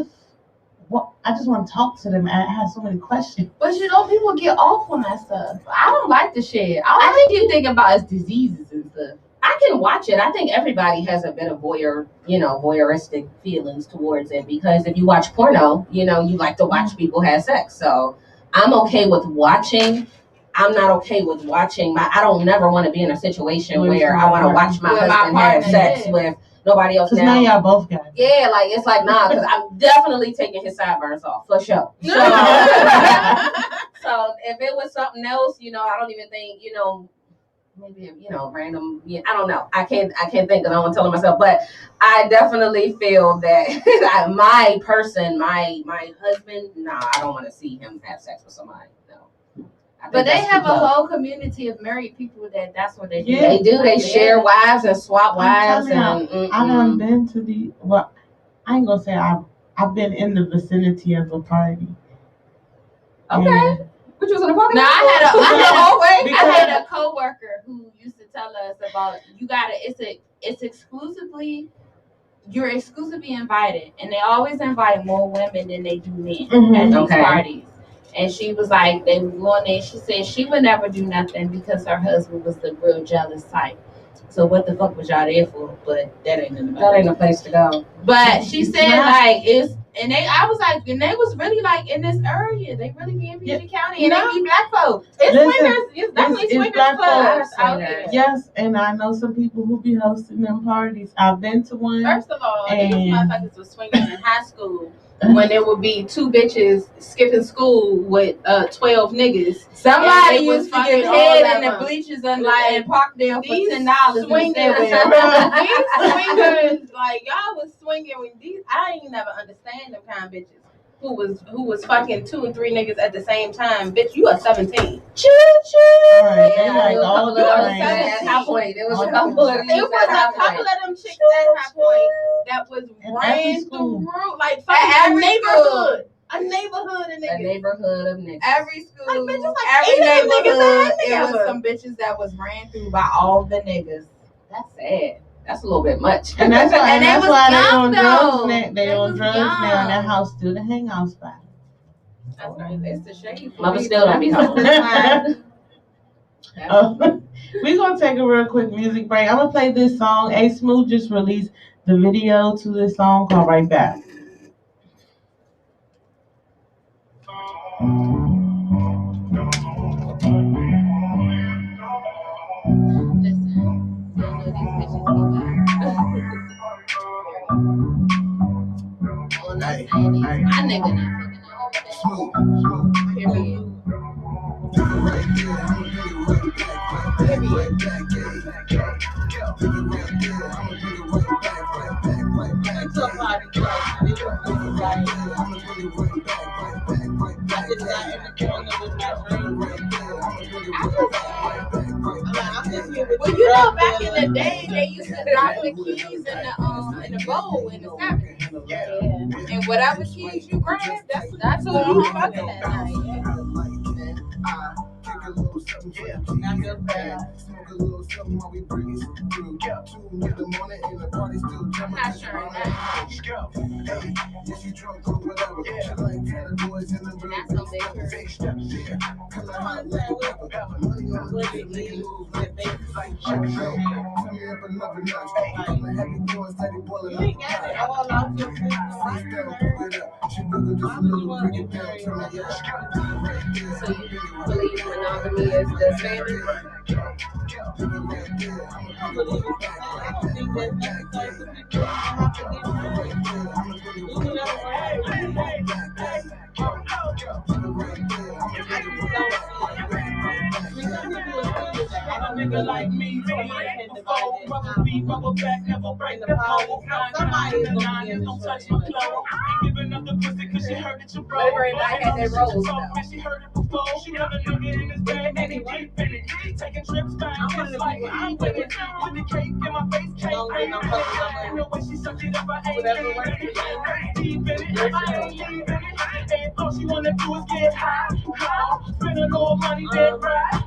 I just want to talk to them. I have so many questions. But people get off on that stuff. I don't like the shit. All I think you think about is diseases and stuff. I can watch it. I think everybody has a bit of voyeuristic feelings towards it because if you watch porno, you like to watch people have sex. So I'm okay with watching. I'm not okay with watching. I don't never want to be in a situation where I want to watch my husband have sex with nobody else. Because now y'all both got it. Yeah, it's like nah, because I'm definitely taking his sideburns off for sure. So, so if it was something else, I don't even think, maybe random. I don't know. I can't think because I don't want to tell myself. But I definitely feel that my husband. Nah, I don't want to see him have sex with somebody. No. But they have a whole community of married people that's what they do. Yeah. They do. They share wives and swap wives. I done been to the. Well, I ain't gonna say I've been in the vicinity of a party. Okay. Which was in a party? No, I Because- had a coworker who used to tell us about it's exclusively you're exclusively invited, and they always invite more women than they do men at these Okay. parties. And she was like, they were going there. She said she would never do nothing because her husband was the real jealous type. So what the fuck was y'all there for? But that ain't nothing. That ain't a place to go. But she said I was like, and they was really like in this area. They really be in PG County, and they be black folks. It's Listen, swingers. It's definitely it's swingers black clubs folks. out here. Yes, and I know some people who be hosting them parties. I've been to one. First of all, these And- motherfuckers was swingers in high school when there would be 2 bitches skipping school with 12 niggas. Somebody And they was used to fucking get all head of in the them. bleachers and park them for These $10. swingers, these swingers, like y'all was swinging with these. I ain't never understand them kind of bitches who was fucking 2 and 3 niggas at the same time. Bitch, you are 17. Choo choo. Right. They like a all couple the of those things. at High Point. There was a couple of these It was at High a couple Point. of them chicks at High Point that was In every ran school. through like At a every neighborhood. A neighborhood of A niggas. neighborhood of niggas. Every school, Like, bitches, like, every 8 of them niggas neighborhood, that it was together. some bitches that was ran through by all the niggas. That's sad. That's a little bit much. And that's why, And they that's was why young, they on drugs though. now. They They on was drugs now, and that young. house still the hangout spot. That's crazy. It's the shade. Mama still don't be home. We're gonna take a real quick music break. I'm gonna play this song. Smoo just released the video to this song called Right Back. My nigga not period. Well, you know, back in the day, they used to drop the keys in the bowl in the cabin. Yeah. And whatever keys you grab, that's who you fucking that night. I'm not sure of that. That's no big So you believe monogamy is the standard? Nigga like me, somebody back, never break the pole. Somebody is gonna be in the touch my clothes. Ain't giving up the pussy 'cause she heard it you broke. Everybody had their roles, though. She heard it before. She got a nigga in his bag and he deep in it. Taking trips back, it's like I'm with it. With the cake in my face, cake. I ain't know when she sucked it up, I ain't deep in it. I ain't leaving it. And all she wanna do is get high. Spend a little money, then ride.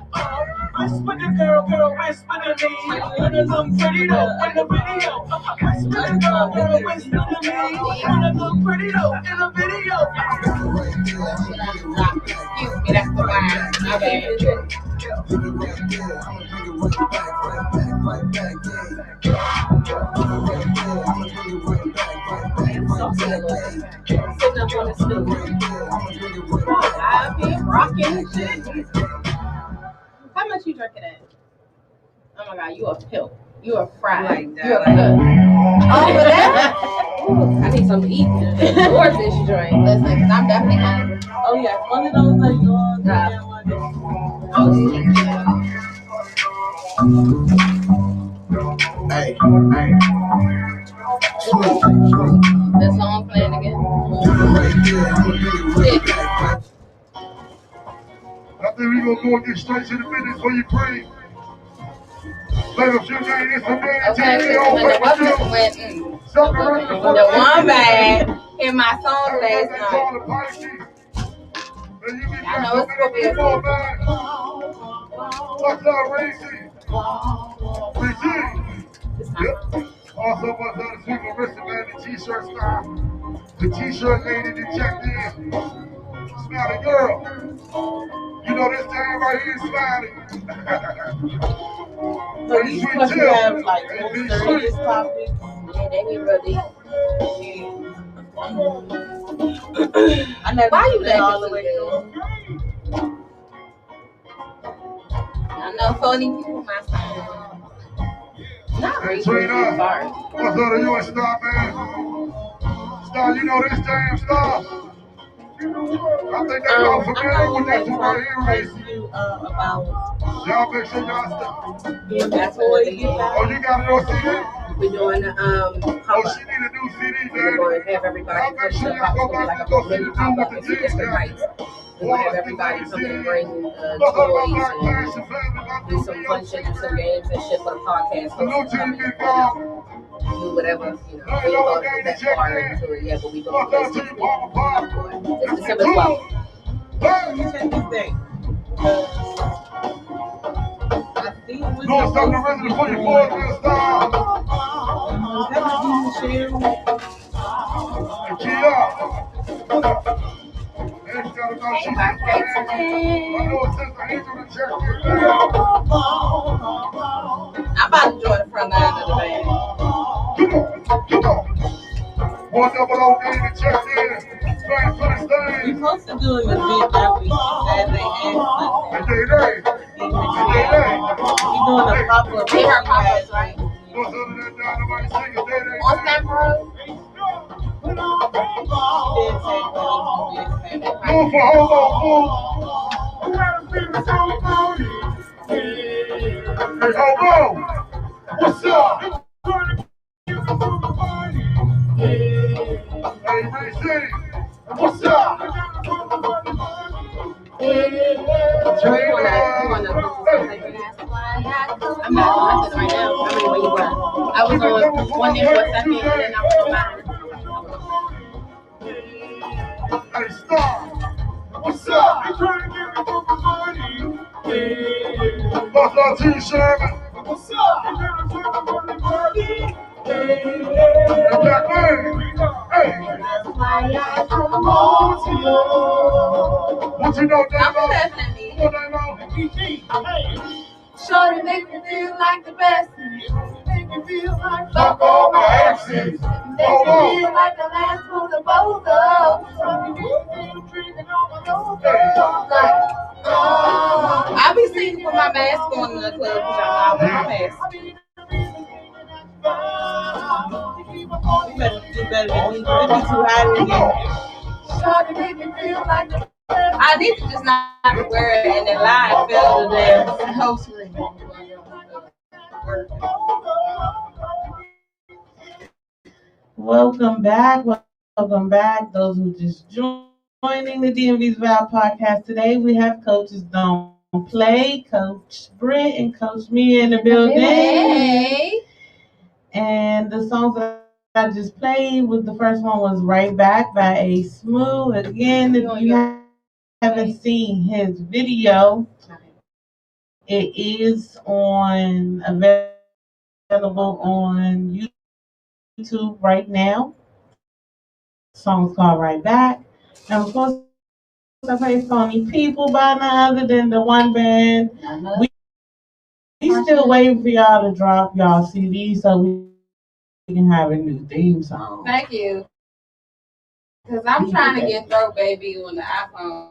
Whisper the girl, whisper to me. Wanna look pretty though in the video. Whisper the girl, whisper to me. Wanna look pretty though in the video. Excuse me, that's the line. My bad. Sitting up on the stool. I've been rocking shit. How much you drinking at? Oh my God, you a pill. You a fried. Like that, You a like- cook. Oh, for that? Ooh, I need something to eat. Or fish joint. Listen, because I'm definitely hungry. Oh yeah, one of those like yours. Hey. The song playing again. I think we gonna go and get straight to the business before you pray. Let us your name is a man. Okay, so when the one bag in my song last night. I know it's Scorpio. What's up, Racy? Yep. Also, what's up, Super Wristband, man, the t-shirt style. The t-shirt lady that checked in. Smiling girl. You know this time right here is smiling. So these questions have like serious topics. Yeah, they be really. I never Why you been all laughing the so way good? I know phony people my song. Not Hey, really. Trina. Sorry. What's up to you and Star, man? Star, you know this jam, Star? I think they all familiar with this one right here, Racy. About Y'all make sure y'all stop. That's what it is. Oh, you got a new CD? We're doing Oh, pop-up. she need a new CD, We're man. going to have everybody Y'all make come to sure the y'all house. go We'll be back like and a go see mini the dude pop-up with and the see different jeans, lights. We will have everybody come and bring toys and do some fun shit, do some games and shit for the podcast. Come and, do whatever, we ain't thought of that far into it yet, but we gonna place this week. It's December 12th. Check this thing. I think we're North Southern resident 44 this time. Is that what you share? And Kia. And got about she's I know it's just an angel to check it out. I'm about to join the front line of the band. Come on. 100 to check in. Trying to put his We're thing. supposed to do an event every Saturday and Sunday. And they. We're doing a pop-up. They are pop-ups, right? What's under that dynamite singing? They. On Stanford Road? Move for homo, Hey, homo. What's up? Hey, BC. What's up? I'm not on nothing right now. I mean, where you were. I was on one there for a second, and then I was on mine. Hey, Star. What's up? What's up, T-Sherman? What's up? Hey, Black Man. Hey. What you know, I'm Damo? definitely. What Damo? Shorty make me feel like the best. Fuck all my exes. Make me feel like the last one of both of. I be singing with my mask on in the club because y'all know I wear my mask. You better do better than me. It'd be too hot in here. Shorty make me feel like the best. I need to just not wear it and then lie and feel the damn host ring. Welcome back. Welcome back. Those who just joining the DMV's Vow podcast today, we have Coaches Don't Play, Coach Britt and Coach Mia in the building. Hey. And the songs that I just played was the first one was Right Back by Ayee Smoo. Again, if you haven't seen his video, it is available on YouTube right now. The song's called Right Back. And of course, I play Phony Ppl by none other than the one band. We still waiting for y'all to drop y'all CD so we can have a new theme song. Thank you. Because I'm trying to get Throw Baby on the iPhone.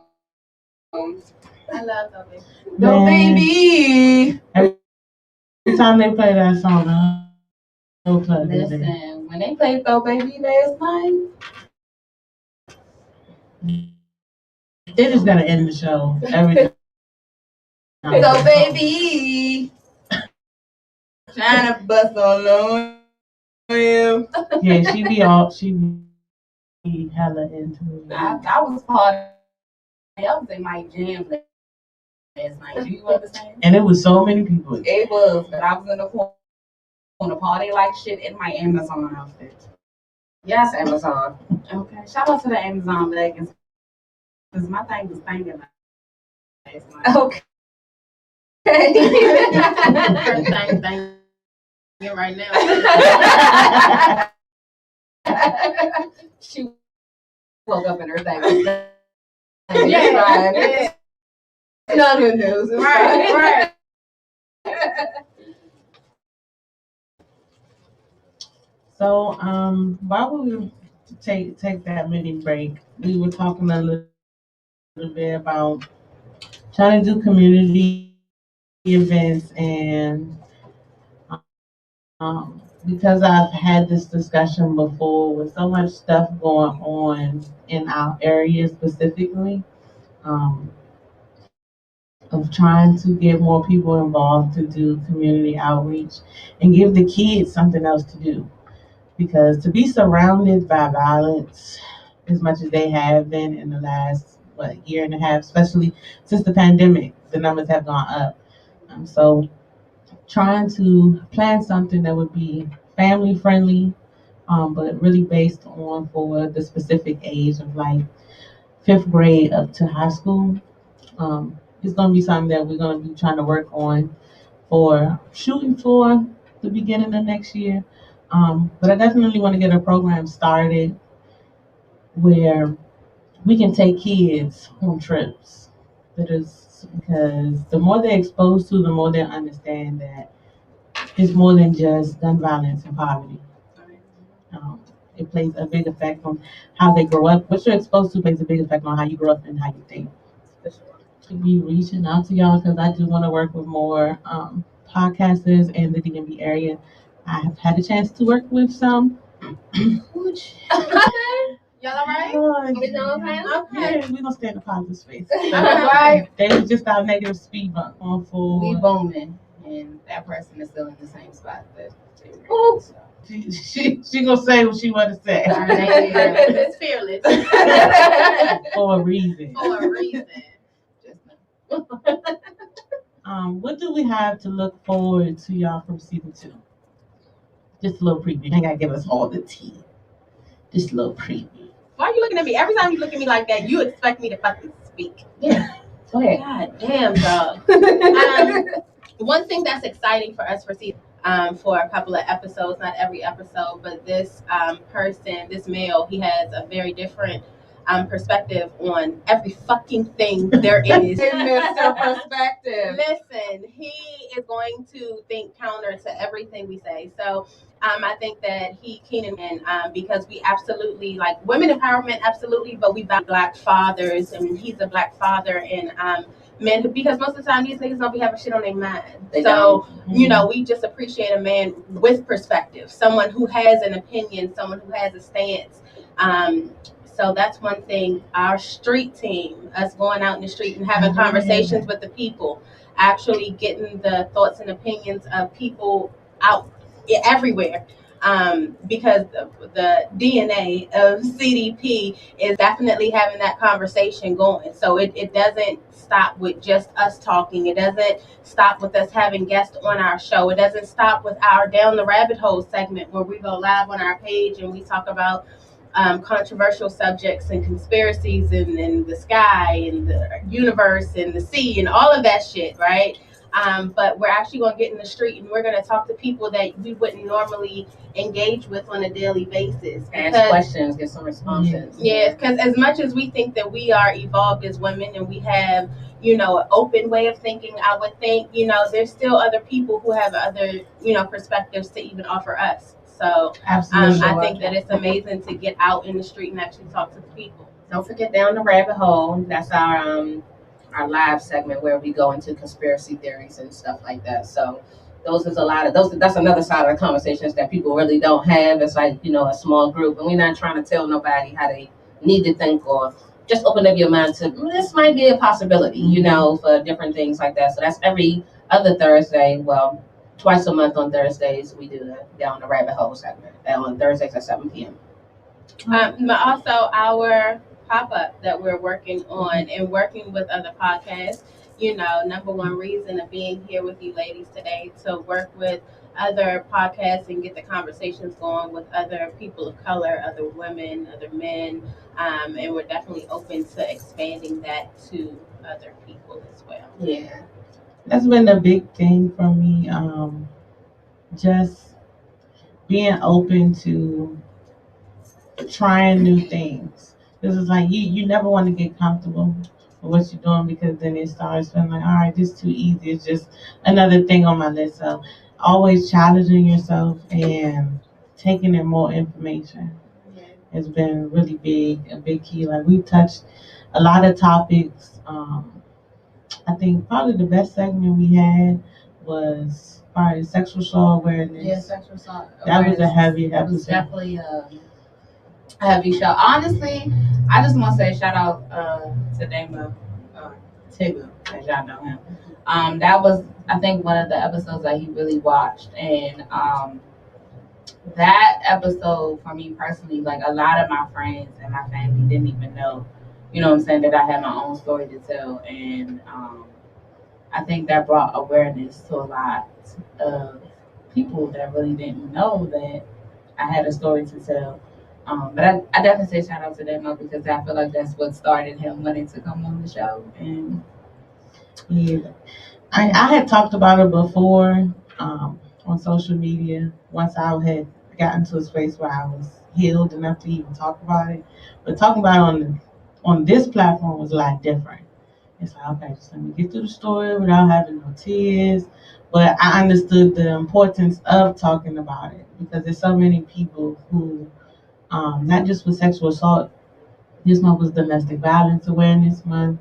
I love Throw Baby. Throw Baby. Every time they play that song, they'll play it. Listen, when they played Throw Baby last night, they're just gonna end the show every time. Throw Baby. Trying to bust all on him. Yeah, she be hella into it. I was part of I was in my jam last night. Do you understand? And it was so many people. It was, but I was in the corner party like shit in my Amazon outfit. Yes, Amazon. Okay, shout out to the Amazon leggings. Because my thing was thinking last night. Okay. Thing right now. She woke up and everything was yeah. None of the news. Right. So, while we were take that mini break, we were talking a little bit about trying to do community events, and because I've had this discussion before with so much stuff going on in our area specifically, of trying to get more people involved to do community outreach and give the kids something else to do. Because to be surrounded by violence as much as they have been in the last, year and a half, especially since the pandemic. The numbers have gone up. So trying to plan something that would be family friendly, but really based on for the specific age of like 5th grade up to high school. It's going to be something that we're going to be trying to work on for shooting for the beginning of next year. But I definitely want to get a program started where we can take kids on trips. That is because the more they're exposed to, the more they understand that it's more than just gun violence and poverty. It plays a big effect on how they grow up. What you're exposed to plays a big effect on how you grow up and how you think. To be reaching out to y'all because I do want to work with more podcasters in the DMV area. I have had a chance to work with some. Which y'all all right? We doing okay? Yeah, we gonna stay in the positive space. Right. They was just our negative speed bump on full. We booming, and that person is still in the same spot that they were. Ooh. She gonna say what she want to say. It's fearless. For a reason. For a reason. What do we have to look forward to, y'all, from season 2? Just a little preview. You ain't gotta give us all the tea. Just a little preview. Why are you looking at me? Every time you look at me like that, you expect me to fucking speak. Yeah. Go ahead. God damn, dog. One thing that's exciting for us for season for a couple of episodes, not every episode, but this person, this male, he has a very different perspective on every fucking thing there is. Mr. Perspective. Listen, he is going to think counter to everything we say. So I think that he keen in because we absolutely like women empowerment, absolutely, but we value Black fathers, and he's a Black father, and men, because most of the time these niggas don't be having shit on their mind. You know, we just appreciate a man with perspective, someone who has an opinion, someone who has a stance. So that's one thing. Our street team, us going out in the street and having conversations with the people, actually getting the thoughts and opinions of people out everywhere. Because the DNA of CDP is definitely having that conversation going. So it doesn't stop with just us talking. It doesn't stop with us having guests on our show. It doesn't stop with our Down the Rabbit Hole segment where we go live on our page and we talk about controversial subjects and conspiracies and the sky and the universe and the sea and all of that shit, right? But we're actually going to get in the street and we're going to talk to people that we wouldn't normally engage with on a daily basis. Ask questions, get some responses. Yeah, because as much as we think that we are evolved as women and we have, you know, an open way of thinking, I would think, you know, there's still other people who have other, you know, perspectives to even offer us. So Absolutely. I think that it's amazing to get out in the street and actually talk to the people. Don't forget Down the Rabbit Hole. That's our live segment where we go into conspiracy theories and stuff like that. So those is a lot of those. That's another side of the conversations that people really don't have. It's like, you know, a small group, and we're not trying to tell nobody how they need to think, or just open up your mind to this might be a possibility, you know, for different things like that. So that's every other Thursday. Well, twice a month on Thursdays we do the Down the Rabbit Hole segment, and on Thursdays at 7 p.m. But also our pop-up that we're working on and working with other podcasts. You know, number one reason of being here with you ladies today, to work with other podcasts and get the conversations going with other people of color, other women, other men, and we're definitely open to expanding that to other people as well. Yeah. That's been the big thing for me. Just being open to trying new things. This is like you never want to get comfortable with what you're doing, because then it starts feeling like, all right, this is too easy. It's just another thing on my list. So always challenging yourself and taking in more information has been really big, a big key. Like we've touched a lot of topics. I think probably the best segment we had was probably sexual assault awareness. Yeah, sexual assault. That was a heavy It was episode. definitely a heavy show. Honestly, I just want to say shout out to Dama Tigger, as y'all know him. That was, I think, one of the episodes that he really watched, and that episode for me personally, like a lot of my friends and my family didn't even know you know what I'm saying, that I had my own story to tell. And I think that brought awareness to a lot of people that really didn't know that I had a story to tell. But I definitely say shout out to Demo because I feel like that's what started him wanting to come on the show. And Yeah, I had talked about it before on social media. Once I had gotten to a space where I was healed enough to even talk about it, but talking about it on this platform was a lot different. It's like, okay, just let me get through the story without having no tears. But I understood the importance of talking about it because there's so many people who, not just with sexual assault, this month was Domestic Violence Awareness Month,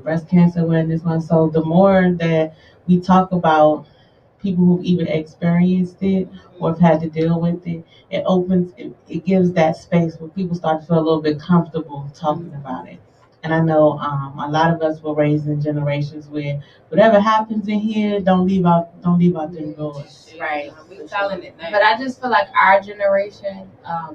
Breast Cancer Awareness Month. So the more that we talk about people who've either experienced it or have had to deal with it, it gives that space where people start to feel a little bit comfortable talking about it. And I know a lot of us were raised in generations where whatever happens in here, don't leave out the doors. right, We telling it now. but I just feel like our generation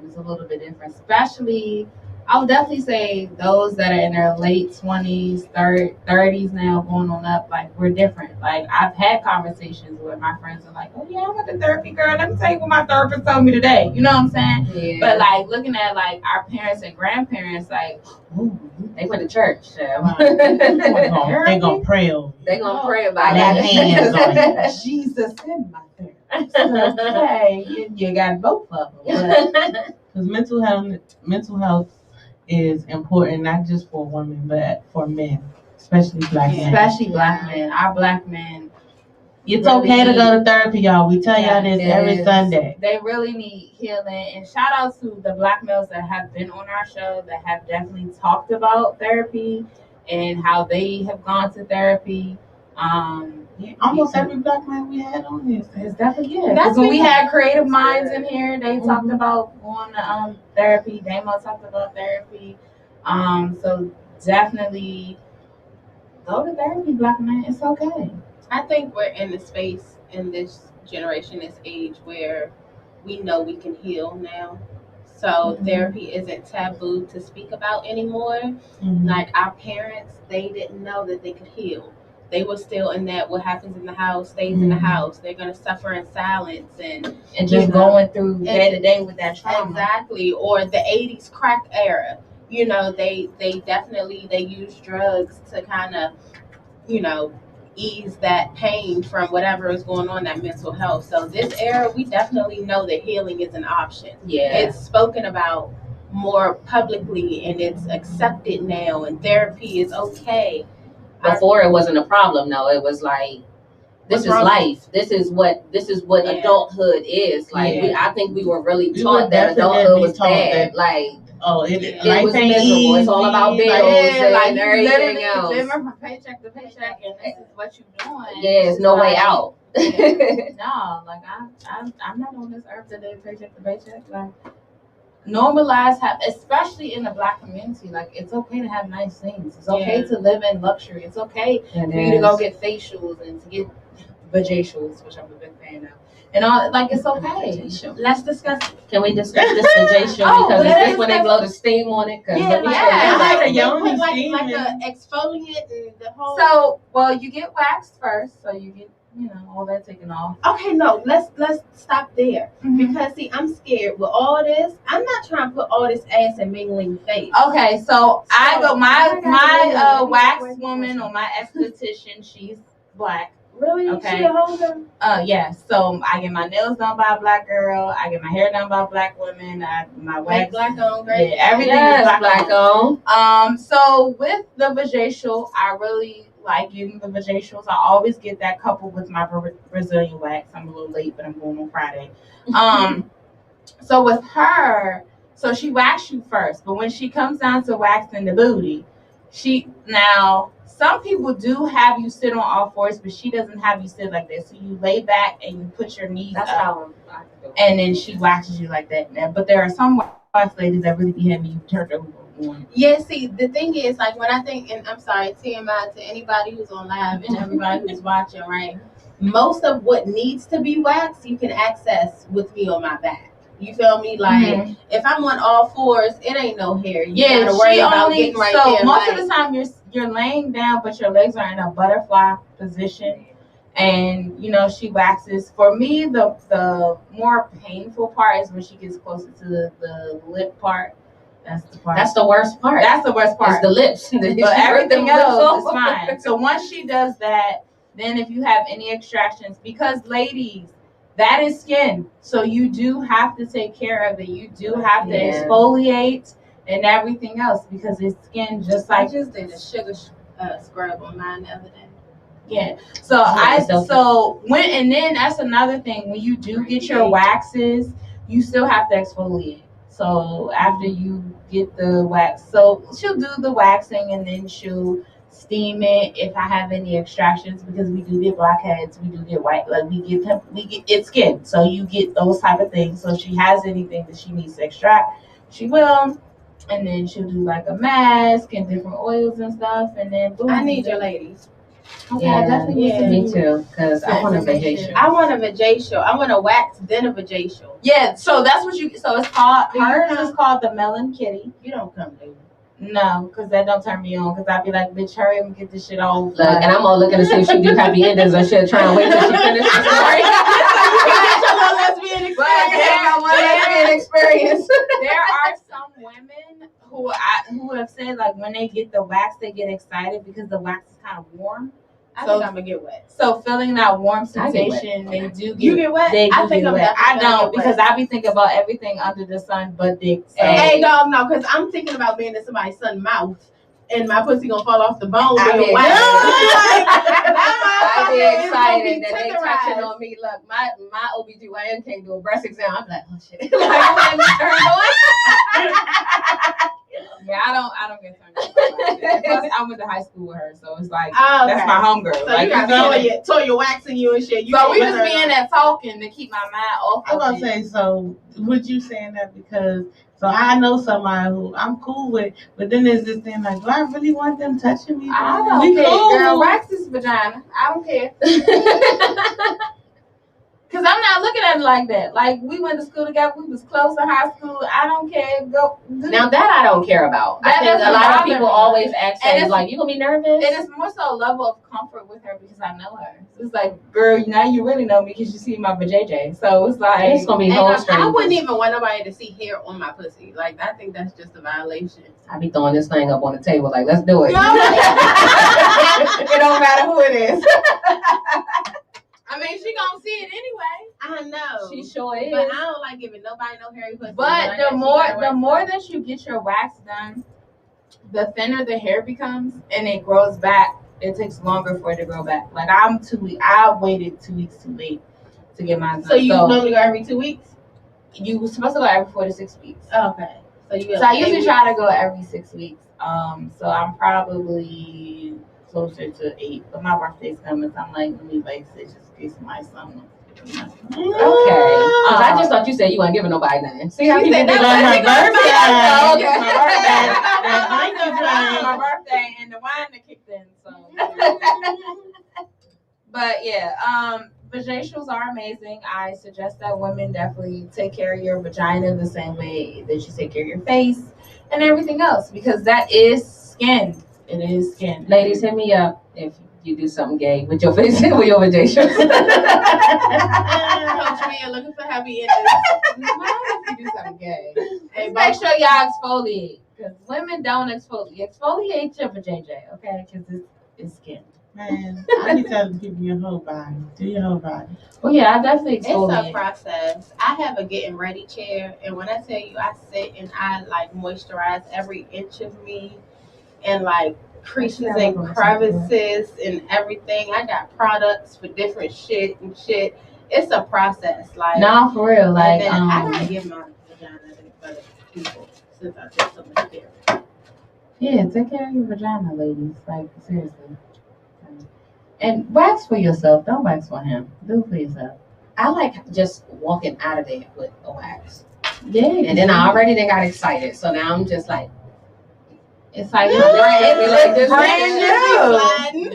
is a little bit different, especially. I would definitely say those that are in their late 20s, 30s now, going on up, like, we're different. Like, I've had conversations where my friends are like, oh, yeah, I went to therapy, girl. Let me tell you what my therapist told me today. You know what I'm saying? Yeah. But, like, looking at, like, our parents and grandparents, like, ooh, They went to church. So. They're gonna pray over you. They gonna pray about Lay hands on it. you. Jesus in my therapist. Okay, you got both of them. Because mental health is important not just for women but for men, especially black men. Especially black men. Our black men. It's okay to go to therapy, y'all. We tell y'all this every Sunday. They really need healing. And shout out to the black males that have been on our show that have definitely talked about therapy and how they have gone to therapy. Almost every black man we had on this. It's definitely That's when we had Creative Minds in here. They talked about going to therapy. Damo talked about therapy. So definitely go to therapy, black man. It's okay. I think we're in the space in this generation, this age, where we know we can heal now. So therapy isn't taboo to speak about anymore. Like our parents, they didn't know that they could heal. They were still in that what happens in the house stays in the house. They're gonna suffer in silence and just going through day to day with that trauma. Exactly. Or the 80s crack era. You know, they definitely they use drugs to kind of, you know, ease that pain from whatever is going on, that mental health. So this era, we definitely know that healing is an option. Yeah. It's spoken about more publicly and it's accepted now, and therapy is okay. Before it wasn't a problem, no. It was like, this is life. This is what adulthood is. Like I think we were really taught that adulthood was bad. Like it was miserable. It's all about bills and everything else. Living from paycheck to paycheck, and this is what you're doing. Yeah, it's no way out. No, like I'm not on this earth to live paycheck to paycheck. Like normalize especially in the black community. Like it's okay to have nice things. It's okay to live in luxury. It's okay for you to go get facials and to get vajacials, which I'm a big fan of. And all, like, it's okay. Let's discuss. Can we discuss this vajacial? Because is this when they blow the steam on it? Like a exfoliant and the whole. So, well, you get waxed first, so you get, you know, all that taken off. Okay, no, let's stop there because see, I'm scared with all this. I'm not trying to put all this ass and mingling face. Okay, so I go my wax woman or my esthetician. She's black. Really? Okay. She a holder? Yeah. So I get my nails done by a black girl. I get my hair done by a black woman. My wax. Black on, right? Yeah, everything is black on. So with the vajacial, I really like getting the vajacials. I always get that coupled with my Brazilian wax. I'm a little late, but I'm going on Friday. So with her, so she waxes you first, but when she comes down to waxing the booty, some people do have you sit on all fours, but she doesn't have you sit like this. So you lay back and you put your knees up, and then she waxes you like that. But there are some wax ladies that really be having you turned over. Yeah, see, the thing is, like, when I think, and I'm sorry, TMI to anybody who's on live and everybody who's watching, right? Most of what needs to be waxed, you can access with me on my back. You feel me? Like if I'm on all fours, it ain't no hair. You Yeah, gotta worry she about only getting right so there. most like, of the time you're laying down, but your legs are in a butterfly position, and you know she waxes. For me, the more painful part is when she gets closer to the lip part. That's the part. That's the worst part. That's the worst part. It's the lips. But everything else is fine. So once she does that, then if you have any extractions, because ladies, that is skin. So you do have to take care of it. You do have to exfoliate and everything else because it's skin just like. I just did a sugar scrub on mine the other day. Yeah. So and then that's another thing. When you do get your waxes, you still have to exfoliate. So after you get the wax, so she'll do the waxing and then she'll steam it if I have any extractions because we do get blackheads, we do get white, like we get it's skin. So you get those type of things. So if she has anything that she needs to extract, she will. And then she'll do like a mask and different oils and stuff. And then boom. I need your ladies. Okay, I definitely me too. Because I want a vacation. I want a vajacial. I want a wax, then a vajacial. Yeah, so that's what you. So it's called. Hers is called the Melon Kitty. You don't come, baby. No, because that don't turn me on. Because I'd be like, bitch, hurry up and get this shit off. Look, and I'm all looking to see if she do happy endings or shit. Trying to wait till she finishes the story. lesbian experience. There are some women who have said like when they get the wax, they get excited because the wax is kind of warm. I think I'm gonna get wet. So feeling that warm sensation, they do get. You get wet? They do I think get I'm wet. I don't get because wet. I be thinking about everything under the sun but dick. So. Hey, dog, no, because I'm thinking about being in somebody's son's mouth and my pussy gonna fall off the bone. I be excited that they touching on me. Look, my OBGYN can't do a breast exam. I'm like, oh shit. Yeah, I don't get turned on. Plus, I went to high school with her, so it's like that's my homegirl. So like, you got Toya waxing you and shit. So we just be in there talking to keep my mind off. I was gonna say, so would you saying that because so I know somebody who I'm cool with, but then there's this thing like, do I really want them touching me? I don't care, girl. Wax this vagina. I don't care. Because I'm not looking at it like that. Like, we went to school together. We was close in high school. I don't care. Go. Now, that I don't care about. I think a lot of people always ask me, like, you going to be nervous? And it's more so a level of comfort with her because I know her. So it's like, girl, now you really know me because you see my vajayjay. So it's like. It's going to be whole strange. I wouldn't even want nobody to see hair on my pussy. Like, I think that's just a violation. I be throwing this thing up on the table like, let's do it. It don't matter who it is. I mean, she gonna see it anyway. I know. She sure is. But I don't like giving nobody no hairy pussy. But the more that you get your wax done, the thinner the hair becomes and it grows back. It takes longer for it to grow back. Like I waited 2 weeks too late to get mine done. So you normally go every 2 weeks? You were supposed to go every 4 to 6 weeks. Oh, okay. So I usually try to go every 6 weeks. So I'm probably closer to 8. But my birthday's coming, so I'm like, let me like just get somebody something. Okay. I just thought you said you weren't giving nobody nothing. See how you said that? My birthday and the wine that kicked in. So. But yeah, vajacials are amazing. I suggest that women definitely take care of your vagina the same way that you take care of your face and everything else because that is skin. It is skin. Ladies, hit me up if you do something gay with your face and with your vagina. Coach Mia looking for happy endings. What if you do something gay? Hey, make sure y'all exfoliate because women don't exfoliate. Exfoliate your vajayjay, okay? Because it's skin. Man, I be telling people your whole body. Do your whole body. Well, yeah, I definitely exfoliate. It's a process. I have a getting ready chair, and when I tell you, I sit and I like moisturize every inch of me, and like creases and crevices and everything. I got products for different shit and shit. It's a process. Like no, for real. Like I gotta give my vagina to other people since I take so much care. Yeah, take care of your vagina, ladies. Like seriously. And wax for yourself. Don't wax for him. Do it for yourself. I like just walking out of there with a wax. Yeah. And then I already then got excited. So now I'm just like, it's like it's brand new.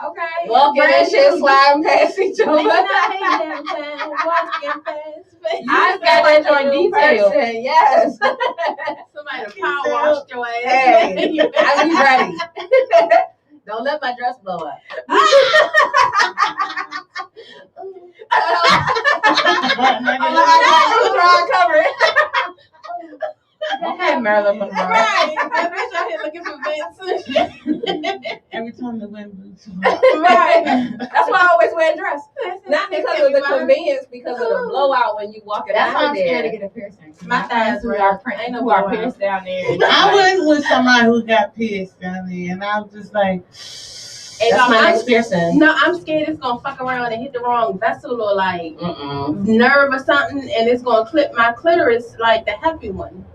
Okay. Walking and shit, sliding past each other. Walking past. I got that joint detailed. Yes. Somebody power washed your ass. Hey, I be ready. Don't let my dress blow up. I'm cover it. Okay, Marilyn Monroe. Right. That bitch out here looking for vents. Every time the wind blew too Right. That's why I always wear a dress. Not because of the convenience, because of the blowout when you walk it That's out why I'm there. scared to get a piercing. My thighs who were are ain't no who are blowout. pierced down there. I went with somebody who got pierced down there, and I was just like, That's my next piercing. No, I'm scared it's gonna fuck around and hit the wrong vessel or like nerve or something, and it's gonna clip my clitoris like the heavy one.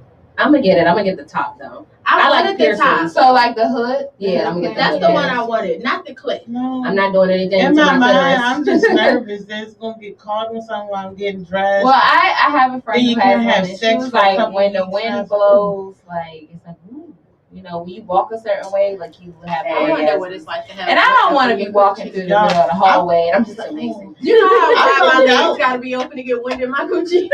I'm gonna get it. I'm gonna get the top though. I like wanted the top. piercings. So like the hood? Yeah, I'm gonna get That's the the hood. one I wanted, not the clip. no. I'm not doing anything In to my my mind, clitoris. I'm just nervous that it's gonna get caught on something while I'm getting dressed. Well, I have a friend Then who you has can't have one, and she sex was for a like, couple when the weeks wind after. blows, like it's like, ooh, you know, when you walk a certain way, like you have. I wonder orgasms. what it's like to have. And I don't want to be walking through the middle of the hallway, and I'm just like, amazing. You know how I wide my found out. legs gotta be open to get wind in my coochie.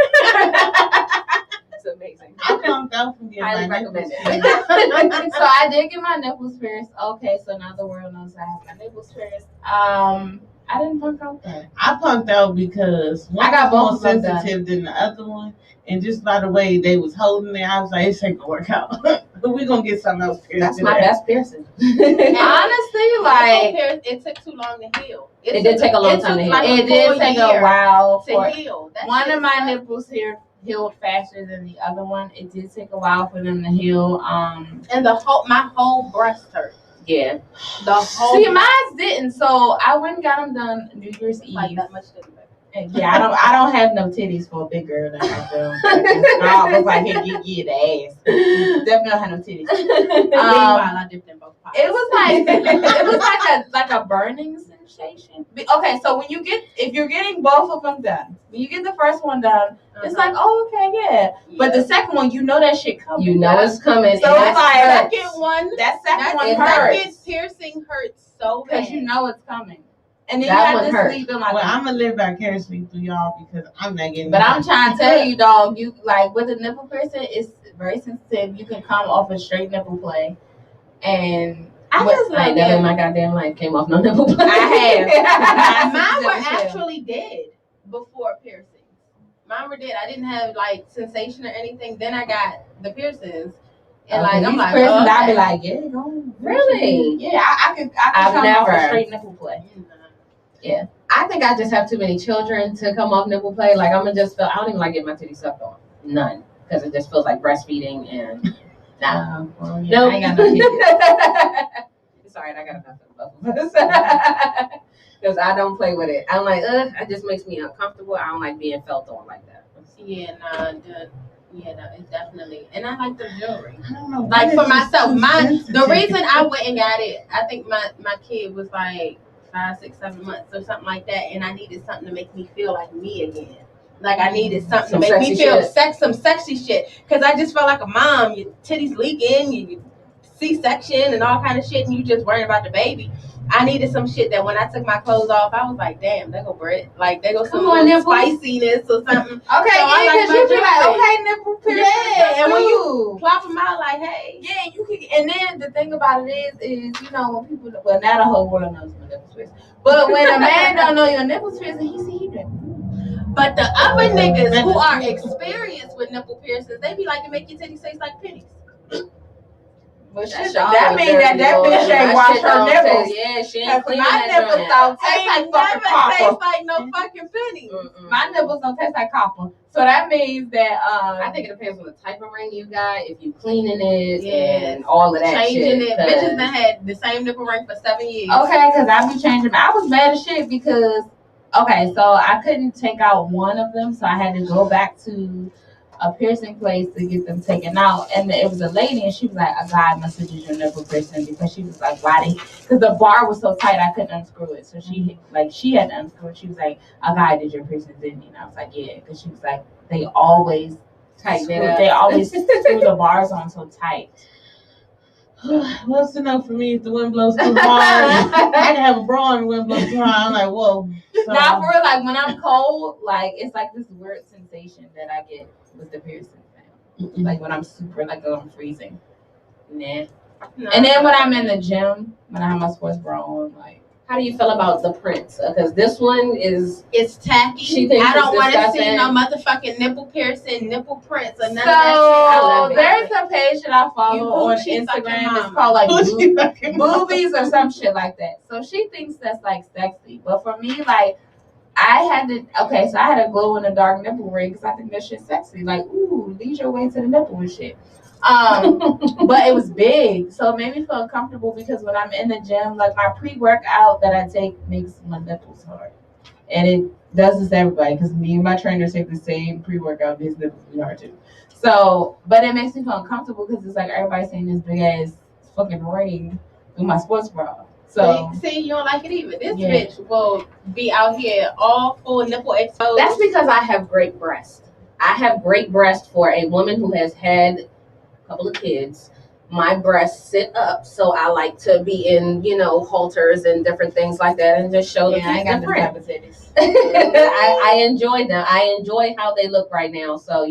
It's amazing. I punked out from getting Highly my nipples recommended. pierced. So I did get my nipples pierced. Okay, so now the world knows I have my nipples pierced. I didn't punk out though. I punked out because one I got was more both of them done. sensitive than the other one, and just by the way they was holding it, I was like, this ain't gonna work out. But we gonna get something else pierced. That's my today. best piercing. Honestly, like it took too long to heal. It did take a long time to heal. Like it did take a while to for heal. That one shit of my sucked. nipples here healed faster than the other one. It did take a while for them to heal. And my whole breast hurt. Yeah. The whole See, mine didn't. So I went and got them done New Year's Eve. like that much different. And yeah, I don't have no titties for a big girl that I do. I was like, hey, get the ass. Definitely don't have no titties. Meanwhile, I dipped in both pots. It was like a burning sensation. Okay, so if you're getting both of them done, when you get the first one done, it's like, oh, okay, yeah. But the second one, you know that shit coming. You know it's coming. So and it's that's like second one. that second one it hurts Second piercing hurts so because bad. you know it's coming, and then That you one have to hurts. sleep in like. Well, I'm gonna live vicariously through y'all because I'm not getting. But I'm trying to tell you, dog, you like with a nipple piercing, it's very sensitive. You can come off a straight nipple play, and I just I ain't like never in it. my goddamn life came off no nipple play. I have. Mine were Sensitive as hell. actually dead before piercings. Mine were dead. I didn't have like sensation or anything. Then I got the piercings, and like I'm like, piercings, oh, I'd be okay. like, yeah, go. Really? Yeah, I can I've come off a never. straight nipple play. I think I just have too many children to come off nipple play. Like I'm gonna just feel. I don't even like getting my titties sucked on. None, because it just feels like breastfeeding and. Nah. Well, yeah, Nope. I ain't got no titties. It's alright. I got enough of both of us. Because I don't play with it. I'm like, it just makes me uncomfortable. I don't like being felt on like that. Yeah, no, it's definitely. And I like the jewelry. I don't know. Like why for it's just myself, too the sensitive. reason I went and got it, I think my kid was like 5, 6, 7 months or something like that, and I needed something to make me feel like me again. Like I needed something Some to make me sexy feel shit. some sexy shit. Cause I just felt like a mom. Your titties leaking, you C-section and all kind of shit, and you just worrying about the baby. I needed some shit that when I took my clothes off, I was like, damn, there go Britt. Like there goes some Come on, little nipples. spiciness or something. Okay, So I yeah, like because my you be like, jewelry. okay, nipple piercing. Yeah, and when you you plop them out like, hey. yeah, you can. And then the thing about it is, you know, when people, well, now the whole world knows my nipples piercing. But when a man don't know your nipples piercing, he see you there. But the other niggas who are experienced with nipple piercings, they be like, it make your titties taste like pennies. But That shit, that mean that bitch ain't washed her nipples. Yeah, she Cause ain't cleaning my that nipples joint. don't It taste like fucking never copper. tastes like no fucking pennies. Mm-mm. My nipples don't taste like copper. So that means that I think it depends on the type of ring you got, if you cleaning it, Yes. and all of that Changing shit. it. Bitches done had the same nipple ring for 7 years. okay, because I be changing. I was mad as shit because so I couldn't take out one of them, so I had to go back to a piercing place to get them taken out. And it was a lady, and she was like, a guy must have did your nipple piercing, because she was like, why they? Because the bar was so tight, I couldn't unscrew it. So she had to unscrew it. She was like, a guy did your piercing, didn't he? And I was like, yeah, because she was like, they always Tighten it up. They always screw the bars on so tight. What's to know for me if the wind blows too hard? I can have a bra and the wind blows too hard. I'm like, whoa. So, Nah, for real, like when I'm cold, like it's like this weird sensation that I get with the piercing. Like when I'm super, like I'm freezing. Nah. No. And then when I'm in the gym, when I have my sports bra on, like. How do you feel about the prints? Because this one is It's tacky. She thinks I don't it's want to see disgusting. no motherfucking nipple piercing, nipple prints, or none of So that shit. I love it. there's a page that I follow You on Gucci fucking Instagram. mama. It's called like Gucci fucking mama. boobies or some shit like that. So she thinks that's like sexy, but for me, like I had a glow in the dark nipple ring because I think that shit's sexy. Like, ooh, lead your way to the nipple and shit. But it was big, so it made me feel uncomfortable because when I'm in the gym, like my pre-workout that I take makes my nipples hard, and it does this to everybody because me and my trainer take the same pre-workout. His nipples be hard too. So, but it makes me feel uncomfortable because it's like everybody's seeing this big ass fucking ring with my sports bra. So see, you don't like it either. This bitch will be out here all full nipple exposed. That's because I have great breasts. I have great breasts for a woman who has had a couple of kids. My breasts sit up, so I like to be in, halters and different things like that, and just show I ain't got the the print. type of titties. I enjoy them. I enjoy how they look right now. So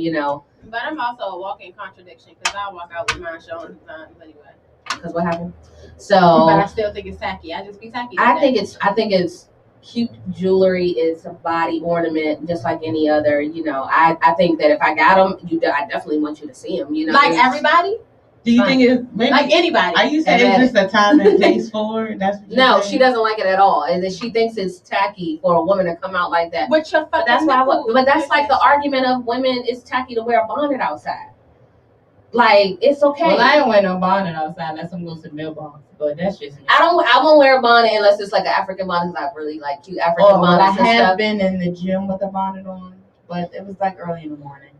But I'm also a walking contradiction because I walk out with mine showing sometimes anyway. Because what happened? But So I still think it's tacky. I just be tacky. I think it's cute jewelry. It's a body ornament, just like any other. I think that if I got them, I definitely want you to see them. like everybody, Do you think it's maybe like anybody. Are you saying it's just a time and place for it? That's what you're No, saying? she doesn't like it at all. And she thinks it's tacky for a woman to come out like that. With your But fucking but that's like the argument of women. It's tacky to wear a bonnet outside. Like, it's okay. Well, I ain't wearing no bonnet outside unless I'm going to the mailbox, but that's just me. I won't wear a bonnet unless it's like an African bonnet. Because I really like cute African Well, I bonnets and have stuff. been in the gym with a bonnet on, but it was like early in the morning.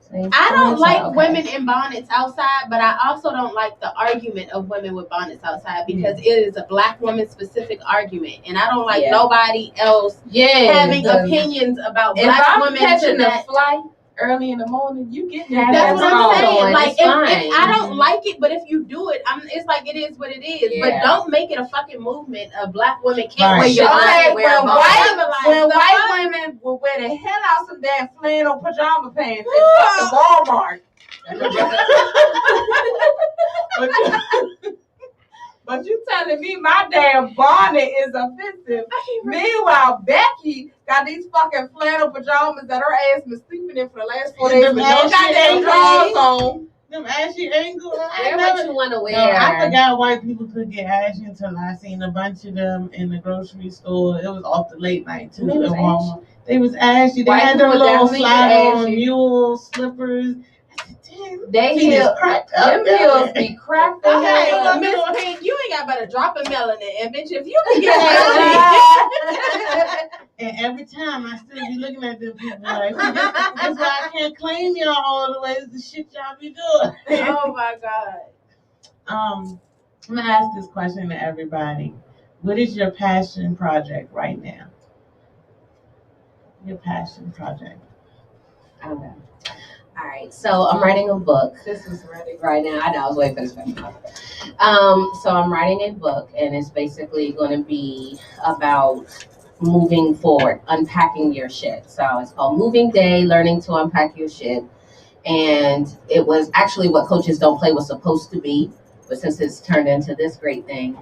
So I don't like okay. women in bonnets outside, but I also don't like the argument of women with bonnets outside because it is a black woman specific argument, and I don't like nobody else having opinions about if black I'm women. catching a flight early in the morning, you get that. That's what I'm saying. Like, It's if I don't like it, but if you do it, it's like it is what it is. Yeah. But don't make it a fucking movement of black women can't wear Right. your bonnet. When white women will wear the hell out some damn flannel pajama pants in fucking Walmart. But you telling me my damn bonnet is offensive. Meanwhile, Becky got these fucking flannel pajamas that her ass been sleeping in for the last 4 days with no goddamn drawers on. Them ashy angles. Wear what you want to wear. No, I forgot white people could get ashy until I seen a bunch of them in the grocery store. It was off the late night too. They was ashy. They had them little slide-on mule slippers. They heels cracked up. Them heels be cracked up. Okay, well, Miss Pink, you ain't got but a drop of melanin, and bitch, if you can get ashy. And every time I still be looking at them people like, that's why I can't claim y'all all the way. It's the shit y'all be doing. Oh my God. I'm gonna ask this question to everybody. What is your passion project right now? Your passion project. I don't know. All right, so I'm writing a book. This is ready. Right now. I know, I was waiting for this question. So I'm writing a book, and it's basically going to be about moving forward, unpacking your shit. So it's called Moving Day, Learning to Unpack Your Shit. And it was actually what Coaches Don't Play was supposed to be, but since it's turned into this great thing,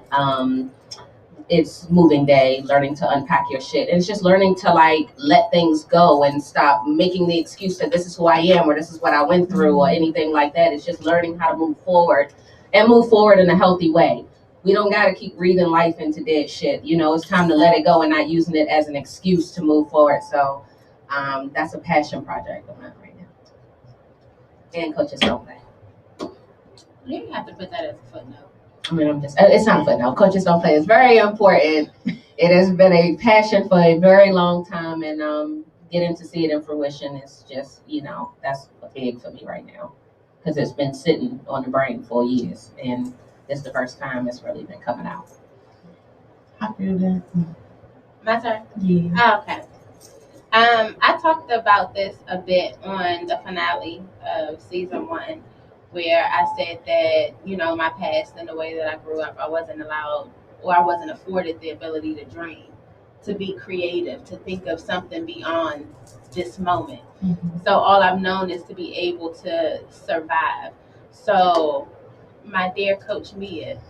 it's Moving Day, learning to unpack your shit. And it's just learning to like let things go and stop making the excuse that this is who I am or this is what I went through or anything like that. It's just learning how to move forward and move forward in a healthy way. We don't got to keep breathing life into dead shit. It's time to let it go and not using it as an excuse to move forward. So that's a passion project of mine right now. And Coaches Don't Play. You have to put that as a footnote. I mean, it's not a footnote. Coaches Don't Play is very important. It has been a passion for a very long time, and getting to see it in fruition is just, that's big for me right now because it's been sitting on the brain for years, and it's the first time it's really been coming out. I feel that. My turn? Yeah. Oh, okay. I talked about this a bit on the finale of season 1, where I said that, you know, my past and the way that I grew up, I wasn't allowed or I wasn't afforded the ability to dream, to be creative, to think of something beyond this moment. So all I've known is to be able to survive. So my dear Coach Mia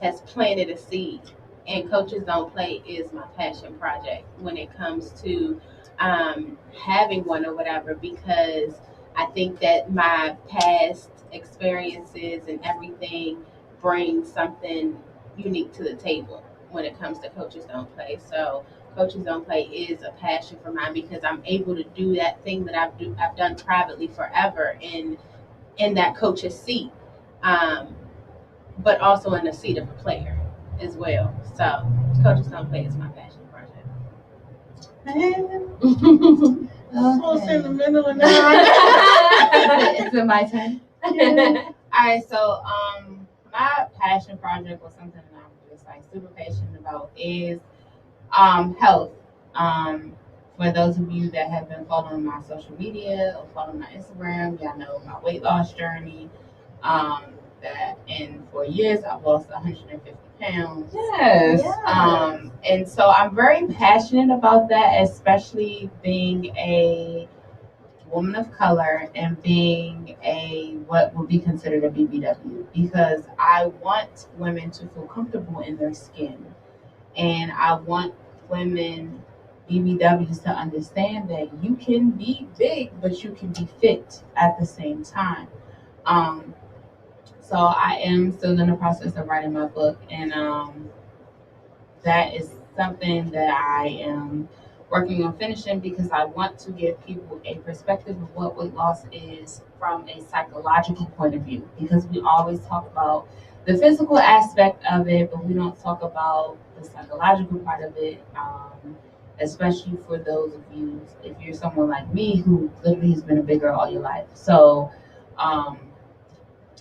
has planted a seed, and Coaches Don't Play is my passion project when it comes to having one or whatever, because I think that my past experiences and everything brings something unique to the table when it comes to Coaches Don't Play. So Coaches Don't Play is a passion for mine because I'm able to do that thing that I've done privately forever in that coach's seat. But also in the seat of a player as well. So Coaches Don't Play is my passion project. So sentimental and Is it my turn? Yeah. Alright, so my passion project was something that I'm just like super passionate about is health. For those of you that have been following my social media or following my Instagram, y'all know my weight loss journey. That in 4 years I've lost 150 pounds. Yes. And so I'm very passionate about that, especially being a woman of color and being a what would be considered a BBW, because I want women to feel comfortable in their skin, and I want women BBWs to understand that you can be big but you can be fit at the same time. So I am still in the process of writing my book, and that is something that I am working on finishing, because I want to give people a perspective of what weight loss is from a psychological point of view, because we always talk about the physical aspect of it, but we don't talk about the psychological part of it, especially for those of you, if you're someone like me who literally has been a big girl all your life. So,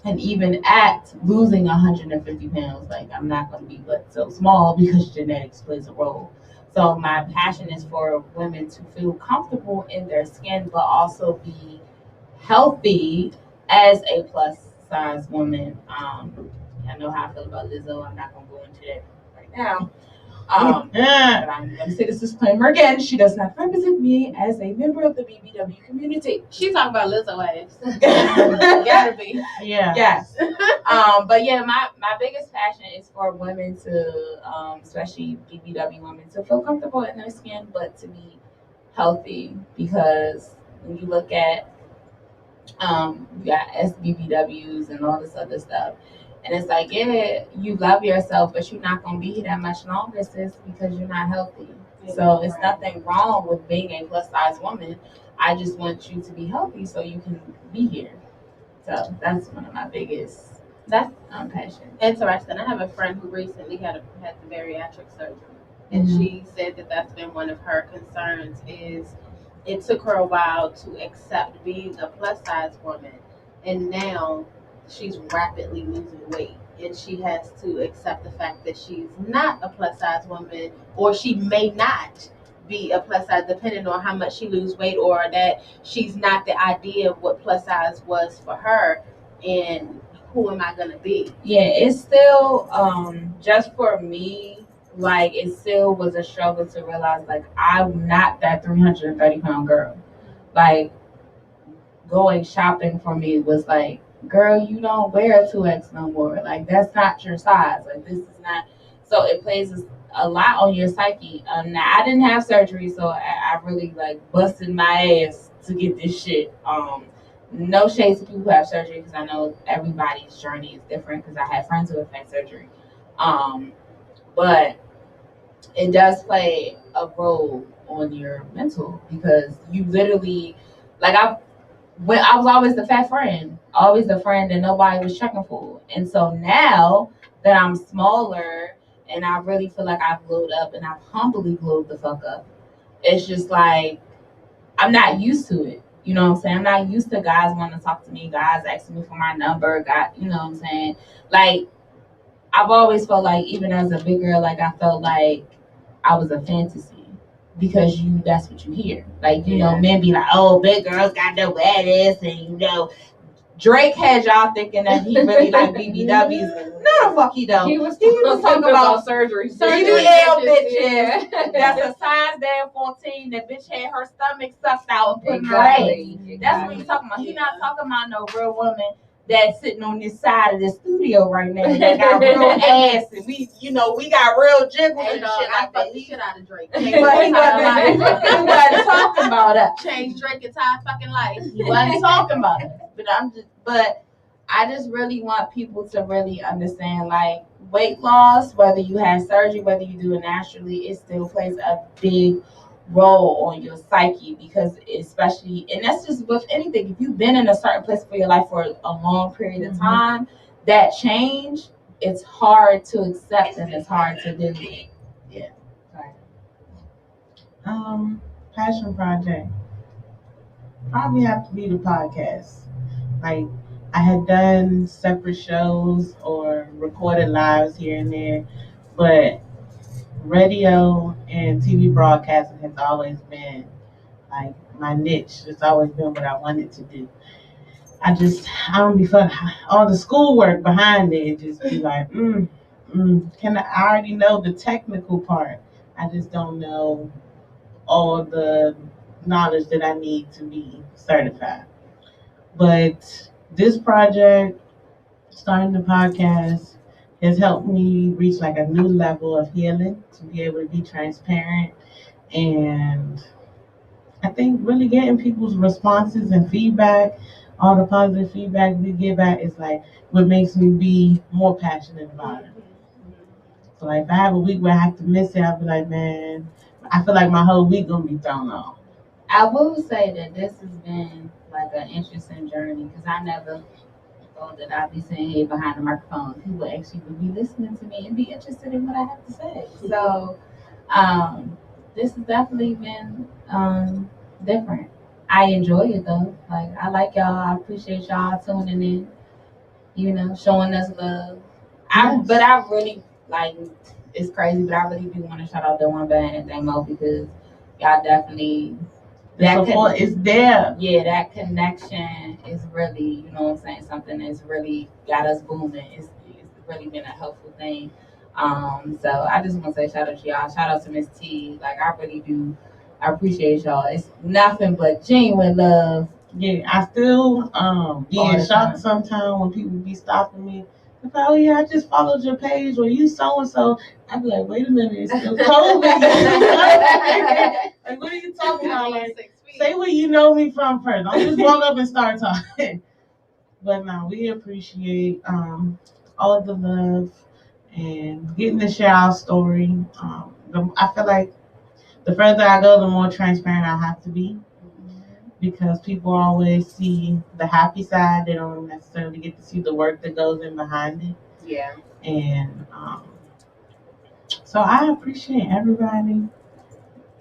and even at losing 150 pounds, like I'm not going to be but so small because genetics plays a role. So my passion is for women to feel comfortable in their skin, but also be healthy as a plus size woman. I know how I feel about Lizzo. I'm not going to go into that right now. But I'm going to say this disclaimer again. She does not represent me as a member of the BBW community. She's talking about Lizzo ass. Gotta be. Yeah. Yes. But yeah, my biggest passion is for women to, especially BBW women, to feel comfortable in their skin, but to be healthy. Because when you look at, you got SBBWs and all this other stuff, and it's like, yeah, you love yourself, but you're not going to be here that much longer, sis, because you're not healthy. So it's nothing wrong with being a plus size woman. I just want you to be healthy so you can be here. So that's one of my biggest passions. Interesting. I have a friend who recently had the bariatric surgery, and she said that that's been one of her concerns. Is it took her a while to accept being a plus size woman, and now she's rapidly losing weight, and she has to accept the fact that she's not a plus size woman, or she may not be a plus size, depending on how much she loses weight, or that she's not the idea of what plus size was for her, and who am I gonna be? Yeah, it's still just for me, like it still was a struggle to realize like I'm not that 330-pound girl. Like going shopping for me was like, girl, you don't wear a 2X no more. Like that's not your size. Like this is not. So it plays a lot on your psyche. Now I didn't have surgery, so I really like busted my ass to get this shit. No shade to people who have surgery, because I know everybody's journey is different, because I have friends who have had surgery. But it does play a role on your mental, because you literally, like I was always the fat friend, always the friend that nobody was checking for. And so now that I'm smaller and I really feel like I've glowed up, and I've humbly glowed the fuck up, it's just like I'm not used to it. You know what I'm saying? I'm not used to guys wanting to talk to me, guys asking me for my number, you know what I'm saying? Like, I've always felt like, even as a big girl, like I felt like I was a fantasy, because that's what you hear. Like, you know, men be like, oh, big girls got no ass, and you know, Drake had y'all thinking that he really like BBWs. No, the fuck he don't. He was talking about surgery. BBL bitches. That's a size damn 14. That bitch had her stomach sucked out and put in her ass. Exactly. That's what he's talking about. He not talking about no real woman that's sitting on this side of the studio right now. That got real ass and we got real jiggles and shit like that. The shit out of Drake. But he wasn't talking about us. Change Drake's entire fucking life. He wasn't talking about us. But I just really want people to really understand, like, weight loss, whether you have surgery, whether you do it naturally, it still plays a big role on your psyche, because especially, and that's just with anything, if you've been in a certain place for your life for a long period of time, that change, it's hard to accept and it's hard to do. Yeah. Passion project probably have to be the podcast. Like, I had done separate shows or recorded lives here and there, but radio and TV broadcasting has always been like my niche. It's always been what I wanted to do. I don't be fun. All the schoolwork behind it just be like, I already know the technical part. I just don't know all the knowledge that I need to be certified. But this project, starting the podcast, has helped me reach like a new level of healing, to be able to be transparent, and I think really getting people's responses and feedback, all the positive feedback we get back, is like what makes me be more passionate about it. So like if I have a week where I have to miss it, I'll be like, man, I feel like my whole week gonna be thrown off. I will say that this has been like an interesting journey, because I never thought that I'd be sitting here behind the microphone. People actually would be listening to me and be interested in what I have to say. So this has definitely been different. I enjoy it though. Like, I like y'all. I appreciate y'all tuning in, showing us love. Yes. But I really, like, it's crazy, but I really do want to shout out Dewan Band and Damo, because y'all definitely, The support is there. Yeah, that connection is really, something that's really got us booming. It's really been a helpful thing. So I just want to say shout out to y'all. Shout out to Miss T. Like, I really do. I appreciate y'all. It's nothing but genuine love. Yeah, I still be in shock sometimes when people be stopping me. Like, oh yeah, I just followed your page, or you so and so. I be like, wait a minute, it's still COVID. Like, what are you talking about? Like, say where you know me from first. Don't just walk up and start talking. But no, we appreciate all the love and getting to share our story. I feel like the further I go, the more transparent I have to be, because people always see the happy side. They don't necessarily get to see the work that goes in behind it. Yeah. And so I appreciate everybody.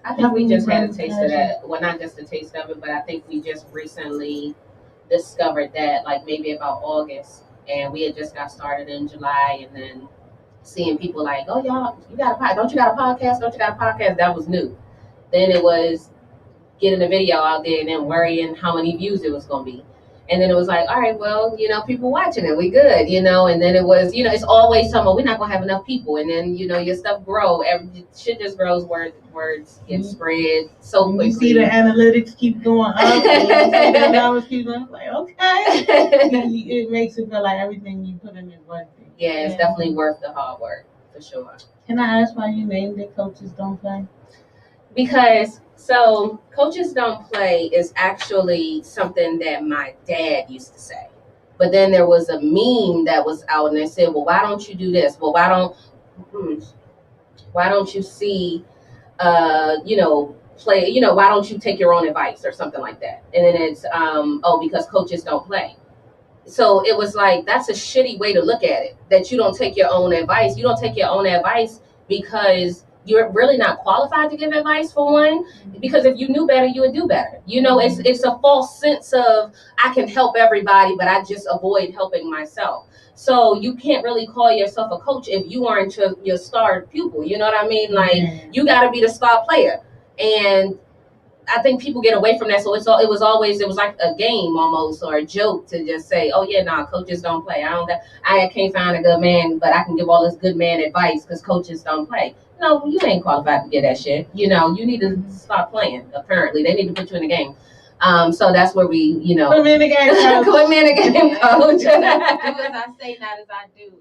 I think we just had a taste of that. Well, not just a taste of it, but I think we just recently discovered that, like, maybe about August, and we had just got started in July, and then seeing people like, oh, y'all, don't you got a podcast? That was new. Then it was getting a video out there and then worrying how many views it was going to be. And then it was like, all right, well, people watching it, we good, and then it was, it's always we're not going to have enough people. And then, your stuff grow. Shit just grows, words get spread so quickly. You see the analytics keep going up. And the numbers keep going up. Like, okay. It makes it feel like everything you put in is worth it. Yeah, it's definitely worth the hard work, for sure. Can I ask why you named it Coaches Don't Play? Because, so, Coaches Don't Play is actually something that my dad used to say. But then there was a meme that was out, and they said, well, why don't you do this? Well, why don't you see, play, why don't you take your own advice or something like that? And then it's, because coaches don't play. So it was like, that's a shitty way to look at it, that you don't take your own advice. You don't take your own advice because you're really not qualified to give advice, for one, because if you knew better, you would do better. It's a false sense of I can help everybody, but I just avoid helping myself. So you can't really call yourself a coach if you aren't your star pupil. You know what I mean? Like, you got to be the star player. And I think people get away from that. So it was like a game almost, or a joke to just say, oh yeah, nah, coaches don't play. I can't find a good man, but I can give all this good man advice because coaches don't play. No, you ain't qualified to get that shit. You need to stop playing. Apparently, they need to put you in the game. So that's where we, put me in the game, coach. Put me in the game, coach. Do as I say, not as I do.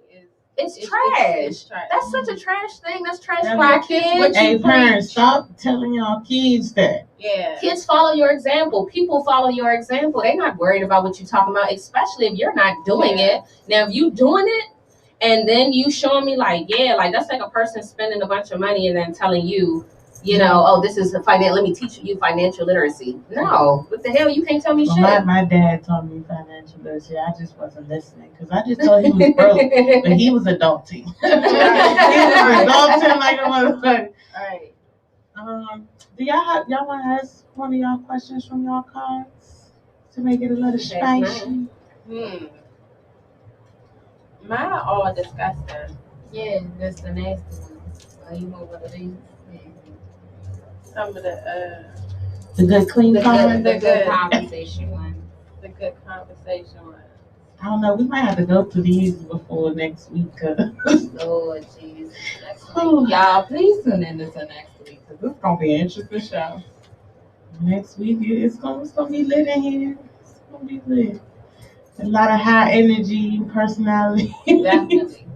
It's trash. It's trash. That's such a trash thing. That's trash Yeah, for our kids. Hey, parents, stop telling y'all kids that. Yeah. Kids follow your example. People follow your example. They're not worried about what you're talking about, especially if you're not doing it. Now, if you doing it, and then you showing me like that's like a person spending a bunch of money and then telling you, oh, this is let me teach you financial literacy. No, what the hell? You can't tell me shit. My dad taught me financial literacy. I just wasn't listening because I just thought he was broke, but he was adulting. He was adulting like a motherfucker. All right. Do y'all want to ask one of y'all questions from y'all cards to make it a little spicy? Mine are all disgusting. Yeah, that's the nasty one. You want one of these? Some of the good clean cards? The good conversation one. The good conversation one. I don't know. We might have to go through these before next week. Lord Jesus. Y'all, please tune in to next week because this is going to be an interesting show. Next week, it's gonna be lit in here. It's going to be lit. A lot of high energy personality. Definitely.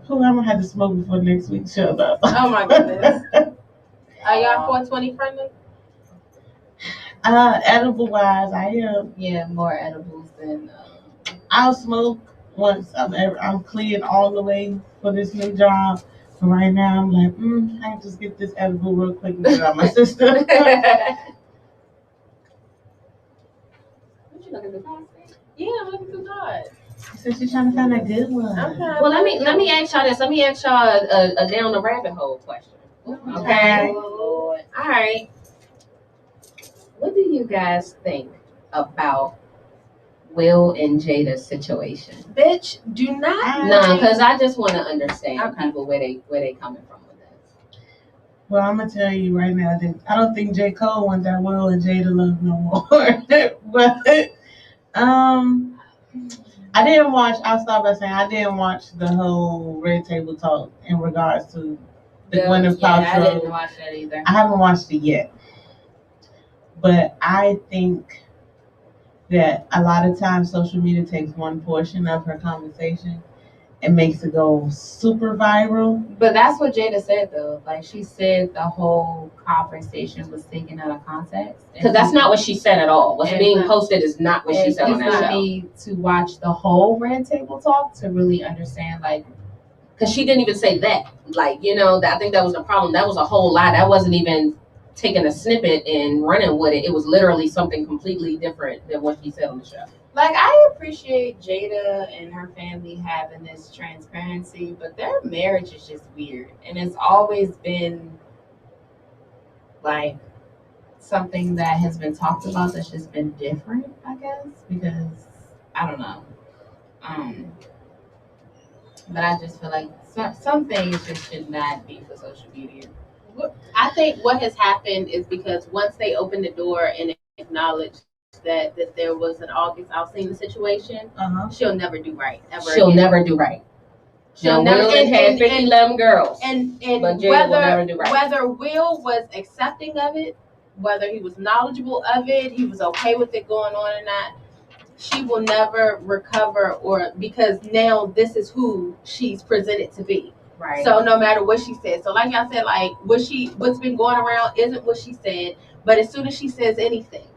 Who I'm going to have to smoke before next week's show, though. Oh, my goodness. Are y'all 420 friendly? Edible wise, I am. Yeah, more edibles than. I'll smoke once I'm cleared all the way for this new job. But right now, I'm like, I can just get this edible real quick and get it out my system. What you looking at? Yeah, I'm looking through cards. She said she's trying to find a good one. Okay. Well, let me ask y'all this. Let me ask y'all a down the rabbit hole question. Okay. Lord. All right. What do you guys think about Will and Jada's situation? Bitch, do not. No, because I just want to understand people where they coming from with this. Well, I'm gonna tell you right now that I don't think J. Cole wants that Will and Jada love no more. But I didn't watch. I'll start by saying I didn't watch the whole Red Table Talk in regards to the Gwyneth Paltrow. I didn't watch that either. I haven't watched it yet, but I think that a lot of times social media takes one portion of her conversation and makes it go super viral. But that's what Jada said, though. Like, she said the whole conversation was taken out of context. Because that's not what she said at all. What's being posted is not what she said on that show. You need to watch the whole Red Table Talk to really understand, like... Because she didn't even say that. Like, I think that was the problem. That was a whole lot. That wasn't even taking a snippet and running with it. It was literally something completely different than what she said on the show. Like, I appreciate Jada and her family having this transparency, but their marriage is just weird. And it's always been, like, something that has been talked about that's just been different, I guess, because, I don't know. But I just feel like some things just should not be for social media. I think what has happened is because once they opened the door and acknowledged that there was an August Alsina situation, she'll never do right. She'll never do right. She'll never have 11 girls. And but Jada will never do right. Whether Will was accepting of it, whether he was knowledgeable of it, he was okay with it going on or not, she will never recover, because now this is who she's presented to be. Right. So no matter what she said. So like I said, like what's been going around isn't what she said, but as soon as she says anything,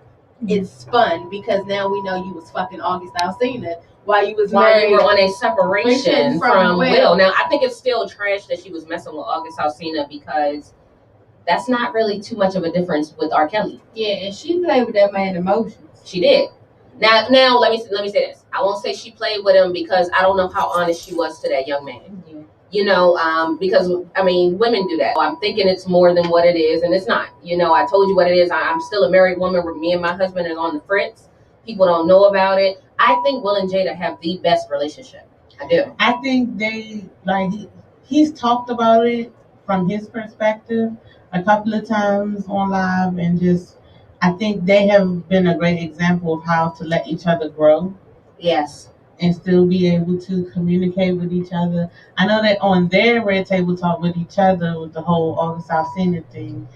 it's spun because now we know you was fucking August Alsina while you married. You were on a separation from Will. Now I think it's still trash that she was messing with August Alsina because that's not really too much of a difference with R. Kelly. Yeah, and she played with that man's emotions. She did. Now let me say this. I won't say she played with him because I don't know how honest she was to that young man. Yeah. Because women do that. I'm thinking it's more than what it is, and it's not. I told you what it is. I'm still a married woman. Me and my husband is on the fritz. People don't know about it. I think Will and Jada have the best relationship. I do. I think he's talked about it from his perspective, a couple of times on live, and just I think they have been a great example of how to let each other grow. Yes. And still be able to communicate with each other. I know that on their Red Table Talk with each other, with the whole August Alsina thing,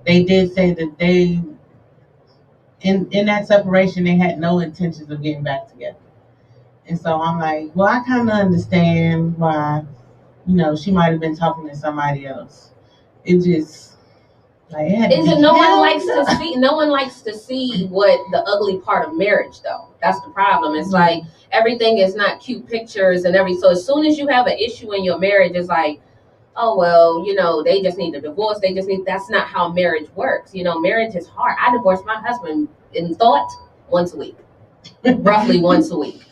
they did say that they, in that separation, they had no intentions of getting back together. And so I'm like, well, I kind of understand why, she might have been talking to somebody else. It just, like, no one likes to see what the ugly part of marriage, though. That's the problem. It's like everything is not cute pictures and so as soon as you have an issue in your marriage, it's like, oh well, they just need a divorce. That's not how marriage works. Marriage is hard. I divorced my husband in thought once a week, roughly once a week,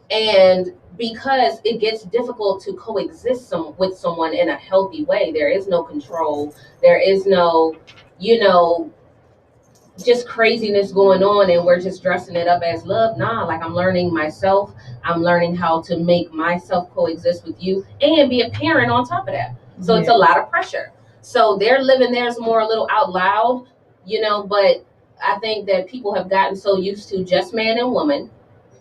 and because it gets difficult to coexist with someone in a healthy way. There is no control. There is no, just craziness going on, and we're just dressing it up as love. Nah, like I'm learning myself. I'm learning how to make myself coexist with you and be a parent on top of that. So It's a lot of pressure. So they're living theirs more a little out loud, but I think that people have gotten so used to just man and woman,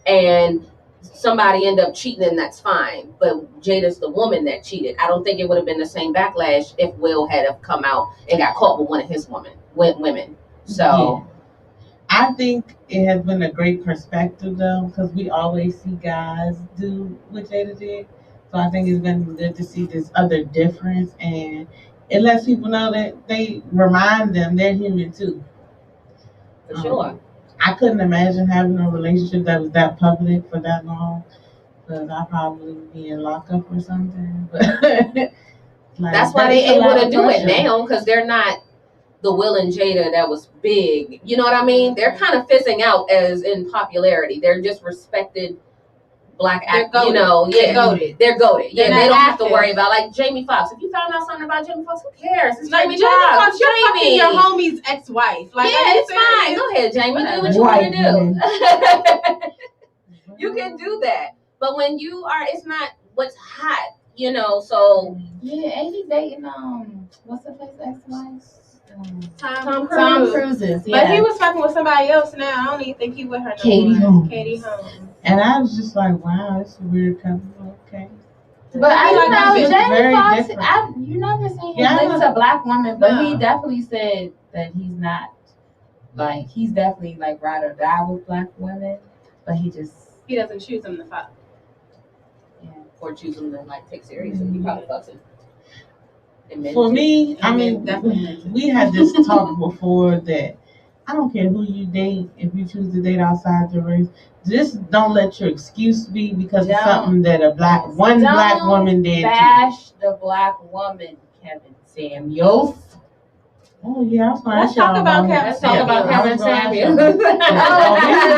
and somebody end up cheating, and that's fine. But Jada's the woman that cheated. I don't think it would have been the same backlash if Will had have come out and got caught with one of his women. So I think it has been a great perspective, though, because we always see guys do what Jada did. So I think it's been good to see this other difference, and it lets people know that they remind them they're human too. For sure. I couldn't imagine having a relationship that was that public for that long, because I'd probably be in lockup or something. But that's why they're able to do it now, because they're not the Will and Jada that was big. You know what I mean? They're kind of fizzing out as in popularity. They're just respected black actors. They're goated. Yeah, they don't have to worry about, like, Jamie Foxx. If you found out something about Jamie Foxx, who cares? It's like Jamie Foxx. You're fucking your homie's ex-wife. Like, yeah, it's fine. Go ahead, Jamie. Do what you want to do. You can do that. But when you are, it's not what's hot, so. Yeah, ain't he dating, what's the face ex-wife? Tom Cruise's. Yeah. But he was fucking with somebody else now. I don't even think he with her no more. Katie Holmes. And I was just like, wow, it's a weird couple. Okay. But I don't know, Jamie Foxx, you never seen him linked to a black woman, but he definitely said that he's not, like, he's definitely, like, ride or die with black women, but he doesn't choose them to fuck. Yeah. Or choose them to, like, take serious, and he probably fucks him. For me, I mean, we had this talk before that I don't care who you date. If you choose to date outside the race, just don't let your excuse be because of something that a black woman did. Bash the black woman, Kevin Samuels. Oh yeah, I was Let's talk about Kevin Samuels. We can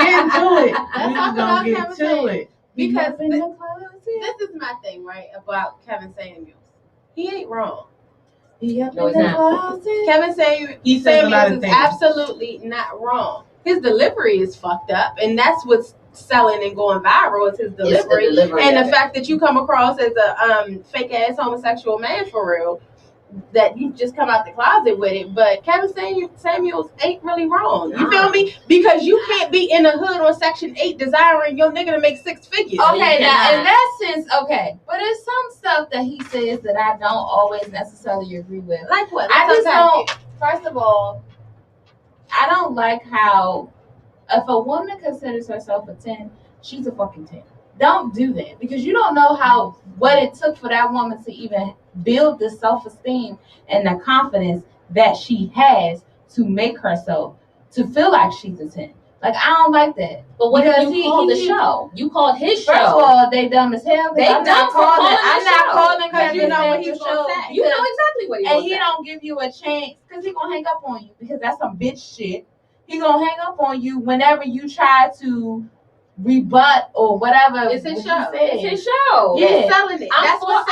get into it. We're gonna get to it because this is my thing, right, about Kevin Samuels. He ain't wrong. No, he's not. Kevin Samuels is absolutely not wrong. His delivery is fucked up, and that's what's selling and going viral is his delivery. And the fact that you come across as a fake ass homosexual man for real, that you just come out the closet with it. But Kevin Samuels ain't really wrong. You feel me? Because you can't be in the hood on Section 8 desiring your nigga to make 6 figures. Okay, now in that sense, okay. But there's some stuff that he says that I don't always necessarily agree with. Like what? I just don't, first of all, I don't like how if a woman considers herself a 10, she's a fucking 10. Don't do that because you don't know what it took for that woman to even build the self-esteem and the confidence that she has to make herself to feel like she's a 10. Like, I don't like that. But what if you called the show? You called his show. First of all, they dumb as hell. I'm not calling because you know what he's going to say. You know exactly what he's going to say. And he don't give you a chance because he's going to hang up on you because that's some bitch shit. He's going to hang up on you whenever you try to rebut or whatever. It's his show. It's his show. Yeah. He's selling it. I'm for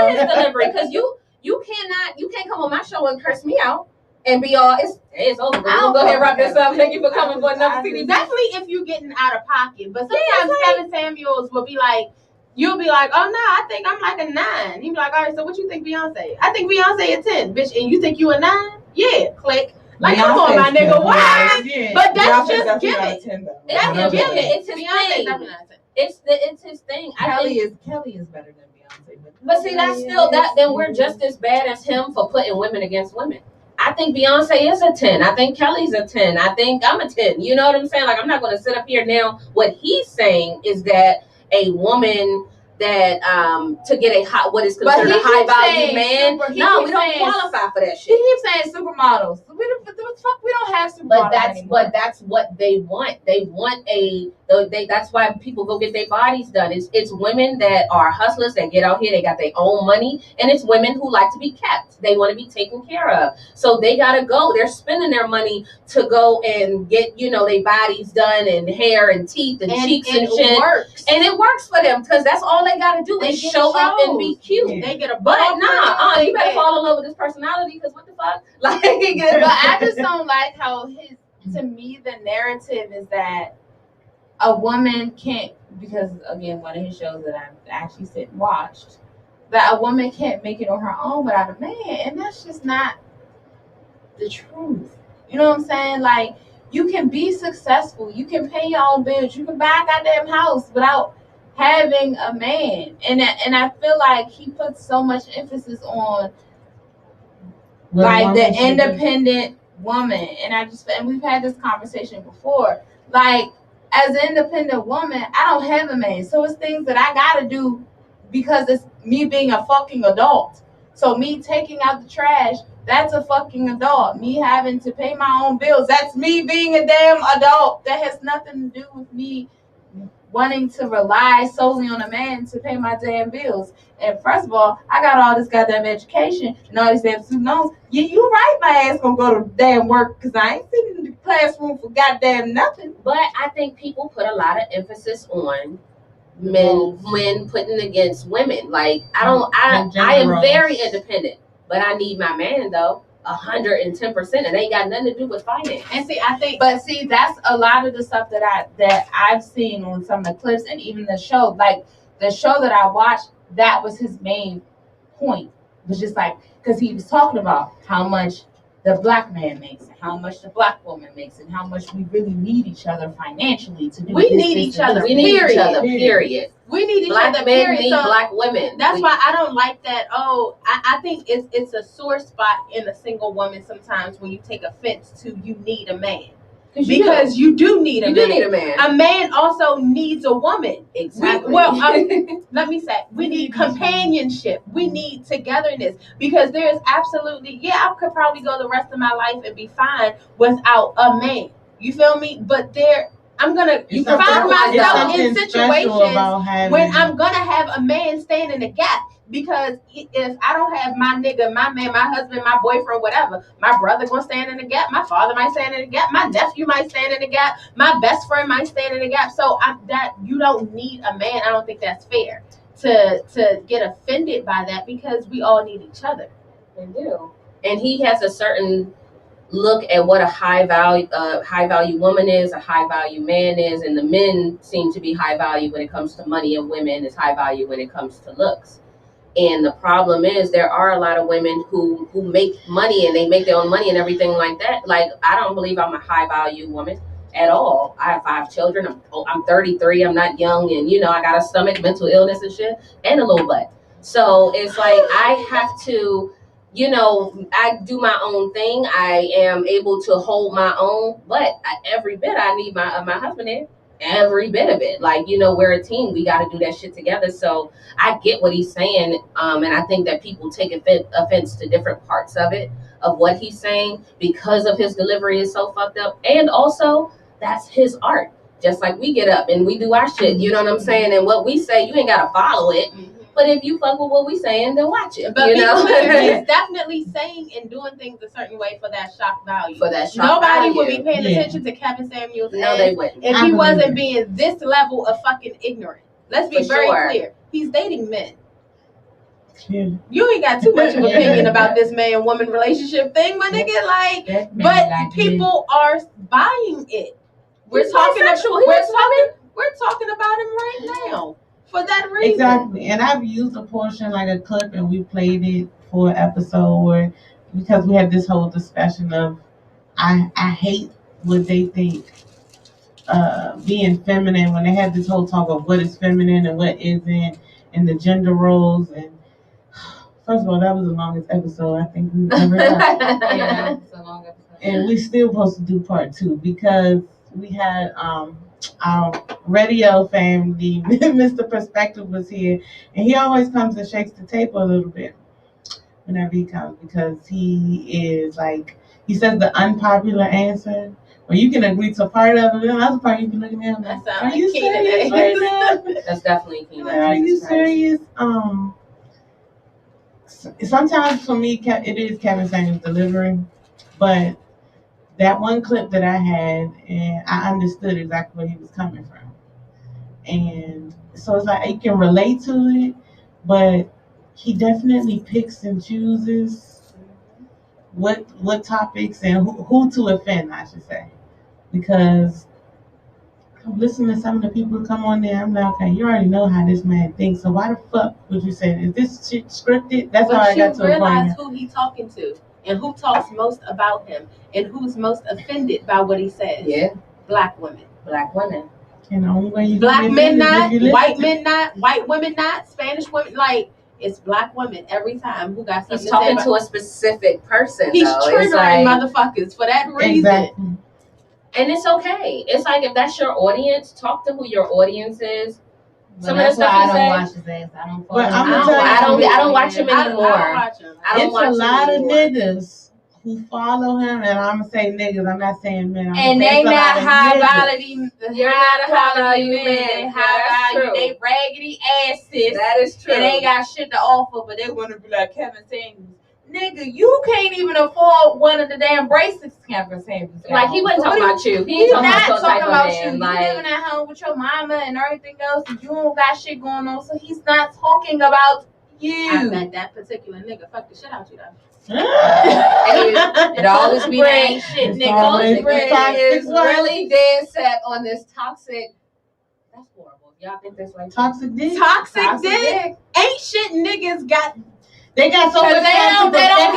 his delivery because you can't come on my show and curse me out and be all it's over. We'll go ahead and wrap this up. Thank you for coming for another CD. Definitely if you're getting out of pocket. But sometimes Kevin Samuels will be like, you'll be like, oh no, I think I'm like a 9. You be like, all right, so what you think Beyonce? I think Beyonce a 10, bitch, and you think you a 9? Yeah, click. Like, come on, my nigga, why? Yeah. But that's Beyonce's just definitely not a gimmick. 10, though. That's gimmick. It's his Beyonce's thing. definitely not a 10. It's his thing. Kelly is better than Beyonce. But see, that's still that. Then we're just as bad as him for putting women against women. I think Beyonce is a 10. I think Kelly's a 10. I think I'm a 10. You know what I'm saying? Like, I'm not going to sit up here now. What he's saying is that a woman that to get a high, what is considered a high value man. No, we don't qualify for that shit. He keeps saying supermodels. We don't have supermodels. But that's what they want. They want that's why people go get their bodies done. It's women that are hustlers that get out here, they got their own money, and it's women who like to be kept. They want to be taken care of. So they gotta go. They're spending their money to go and get, their bodies done and hair and teeth and cheeks and shit. Works. And it works for them because that's all they gotta do is show up and be cute. Yeah. They get a But you better fall in love with this personality because what the fuck? Like, But I just don't like how to me, the narrative is that a woman can't, because again, one of his shows that I actually sit and watched, that a woman can't make it on her own without a man, and that's just not the truth. You know what I'm saying? Like, you can be successful, you can pay your own bills, you can buy a goddamn house without having a man, and I feel like he puts so much emphasis on like the independent woman, and we've had this conversation before. Like, as an independent woman, I don't have a man, so it's things that I gotta do because it's me being a fucking adult. So me taking out the trash, that's a fucking adult. Me having to pay my own bills, that's me being a damn adult. That has nothing to do with me wanting to rely solely on a man to pay my damn bills. And first of all, I got all this goddamn education and all these damn student loans. Yeah, you right, my ass gonna go to damn work because I ain't sitting in the classroom for goddamn nothing. But I think people put a lot of emphasis on men putting against women. Like, I am very independent, but I need my man though. 110%. It ain't got nothing to do with finance. And see, I think, but see, that's a lot of the stuff that I've seen on some of the clips and even the show. Like the show that I watched, that was his main point. It was just like, because he was talking about how much the black man makes and how much the black woman makes and how much we really need each other financially to do. We need each other. We need each other. Period. We need each black other. Men period. need so black women. That's why I don't like that. Oh, I think it's a sore spot in a single woman sometimes when you take offense to you need a man. Because you do need a man. You do need a man. A man also needs a woman. Exactly. Let me say, we need companionship. We need togetherness. Because there's absolutely, I could probably go the rest of my life and be fine without a man. You feel me? But I'm going to find myself in situations when I'm going to have a man stand in the gap. Because if I don't have my nigga, my man, my husband, my boyfriend, whatever, my brother gonna stand in the gap, my father might stand in the gap, my nephew might stand in the gap, my best friend might stand in the gap. So that you don't need a man. I don't think that's fair to get offended by that because we all need each other. They do. And he has a certain look at what a high value woman is, a high value man is, and the men seem to be high value when it comes to money, and women is high value when it comes to looks. And the problem is there are a lot of women who make money and they make their own money and everything like that. Like, I don't believe I'm a high value woman at all. I have 5 children. I'm 33. I'm not young. And, I got a stomach, mental illness and shit, and a little butt. So it's like I have to, I do my own thing. I am able to hold my own. But every bit I need my husband in. Every bit of it. Like, we're a team. We got to do that shit together. So I get what he's saying. And I think that people take offense to different parts of it, of what he's saying, because of his delivery is so fucked up. And also, that's his art. Just like we get up and we do our shit. You know what I'm saying? And what we say, you ain't got to follow it. But if you fuck with what we saying, then watch it. But he's definitely saying and doing things a certain way for that shock value. Nobody would be paying attention to Kevin Samuels. No, they wouldn't. If he wasn't being this level of fucking ignorant. Let's be very clear. He's dating men. Yeah. You ain't got too much of an opinion about this man-woman relationship thing, my nigga. But people are buying it. We're talking about him right now. for that reason. Exactly. And I've used a portion, like a clip, and we played it for an episode where, because we had this whole discussion of, I hate what they think being feminine, when they had this whole talk of what is feminine and what isn't, and the gender roles. And first of all, that was the longest episode I think we've ever done. Yeah, it's a long episode. And we still supposed to do part 2 because we had our radio family, Mr. Perspective was here, and he always comes and shakes the table a little bit whenever he comes, because he is like, he says the unpopular answer, or you can agree to part of it, and the other part you can look at him like, are you serious right now? That's definitely Keenan. Are you serious? Sometimes for me, it is Kevin Samuels' delivery, but that one clip that I had, and I understood exactly where he was coming from. And so it's like you can relate to it, but he definitely picks and chooses what topics and who to offend, I should say. Because I'm listening to some of the people who come on there, I'm like, okay, you already know how this man thinks, so why the fuck would you say, is this shit scripted? That's how I got to a point. But you realize who he talking to, and who talks most about him, and who's most offended by what he says. Yeah. Black women. Black women. And the only way you Black men not, white men. men not, white women not, Spanish women, like, it's black women every time who got something He's talking to a specific person. He's though. triggering motherfuckers for that reason. Exactly. And it's okay. It's like, if that's your audience, talk to who your audience is. Some of the stuff I don't watch his ass. I don't follow him. I don't watch him anymore. I don't watch It's a lot of niggas who follow him, and I'm gonna say niggas. I'm not saying men. And they not high value. You're not a high value man. High value. They raggedy asses. That is true. And they ain't got shit to offer, but they want to be like Kevin Samuels. Nigga, you can't even afford one of the damn bracelets Kevin Samuels. Like, he wasn't talking about you. He ain't talking about you. Like, you living at home with your mama and everything else, and you don't got shit going on, so he's not talking about you. I bet that particular nigga fucked the shit out you though. It always be that ain't shit, nigga. Coach Britt is really dead set on this toxic. That's horrible. Y'all think that's like toxic dick? Toxic dick. Ain't shit niggas got. They got so much time to they got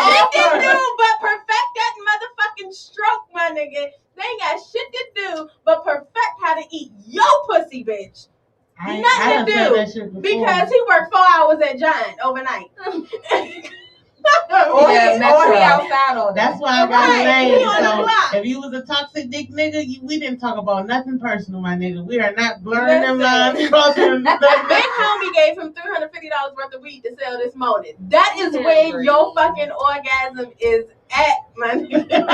shit to do but perfect that motherfucking stroke, my nigga. They ain't got shit to do but perfect how to eat your pussy, bitch. Nothing to do because he worked 4 hours at Giant overnight. Or he outside all day. That's why I got lame. So if you was a toxic dick nigga, we didn't talk about nothing personal, my nigga. We are not blurring them lines, crossing them. Big homie gave him $350 worth of weed to sell this morning. That is where your fucking orgasm is at, my nigga.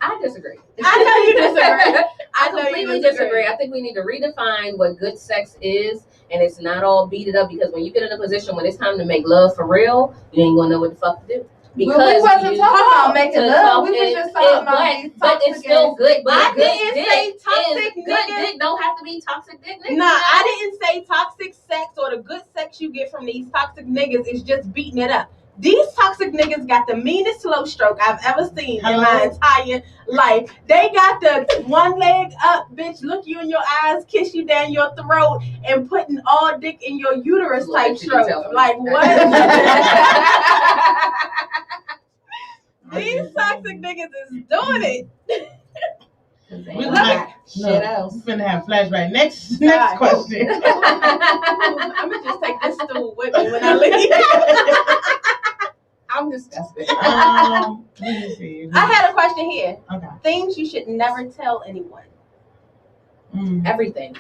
I disagree. I know you disagree. I completely disagree. I think we need to redefine what good sex is, and it's not all beat it up, because when you get in a position when it's time to make love for real, you ain't gonna know what the fuck to do. Because we wasn't talking about making love. We was just talking about these but it's still good. But I didn't say toxic good dick don't have to be toxic dick niggas. Nah, I didn't say toxic sex or the good sex you get from these toxic niggas is just beating it up. These toxic niggas got the meanest slow stroke I've ever seen in my entire life. They got the one leg up, bitch, look you in your eyes, kiss you down your throat, and putting all dick in your uterus type stroke. Like, what? These toxic niggas is doing it. We finna have flashback. Next question. I'm gonna just take this stool with me when I leave. I'm disgusted. Let me see. I had a question here. Okay. Things you should never tell anyone. Everything.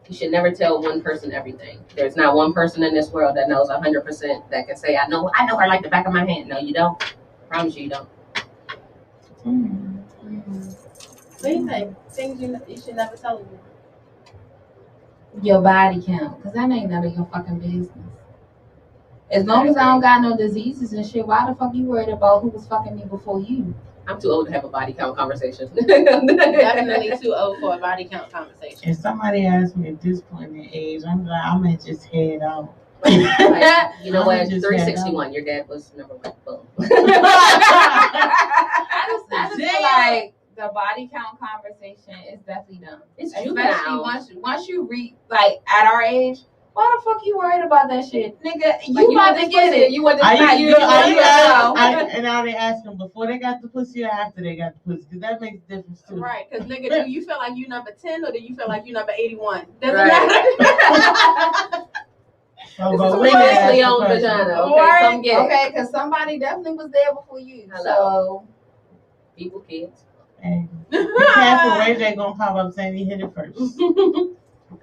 You should never tell one person everything. There's not one person in this world that knows 100% that can say, I know her like the back of my hand. No, you don't. I promise you don't. What do you think? Things you should never tell anyone. Your body count, because that ain't none of your fucking business. As long as I don't got no diseases and shit, why the fuck you worried about who was fucking me before you? I'm too old to have a body count conversation. Definitely too old for a body count conversation. If somebody asks me at this point in age, I'm like, I'm gonna just head out. Like, you know what? 361. Your dad was number one. Boom. I just feel like the the body count conversation is definitely dumb. It's Especially juvenile. once you reach like at our age. Why the fuck you worried about that shit, nigga? You Like, about to get it. You want this Are pussy. you and now they ask them before they got the pussy or after they got the pussy, because that makes a difference too. Right, because nigga, do you feel like you number 10 or do you feel like you number 81? Doesn't Right. matter. So, This but is we a didn't ask personally the owned question. vagina. Okay, come get it. Okay, because somebody definitely was there before you. Hello. So People, kids. Hey, be careful, Ray J gonna pop up saying he hit it first.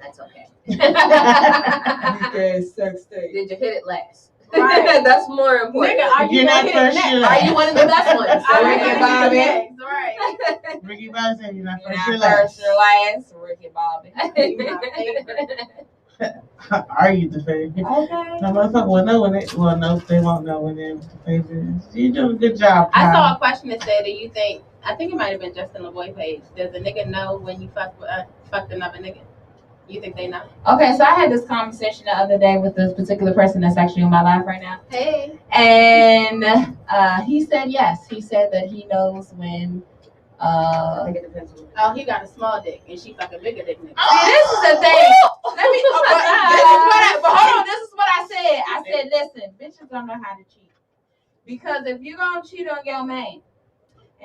That's okay. sex tape. Did you hit it last? Right. That's more important. Nigga, are you You're gonna not hit first, it next? you're Are you one of the best ones? Are you Ricky gonna Bobby. hit it next? Right. Ricky Bobby said you're not You're first, not you're last. first, you're last. Ricky Bobby. You my favorite. Are you the favorite? Okay. No motherfucker will know when they won't know when they're the favorite. You do a good job. I Kyle. saw a question that said, do you think, I think it might have been Justin LeBoy page, does a nigga know when you fucked another nigga? You think they know? Okay, so I had this conversation the other day with this particular person that's actually in my life right now. Hey. And he said yes. He said that he knows when. I think it depends on. Oh, he got a small dick and she fucking bigger dick nigga. See, this is the thing. Let me. But hold on. This is what I said. I said, listen, bitches don't know how to cheat. Because if you gonna cheat on your man,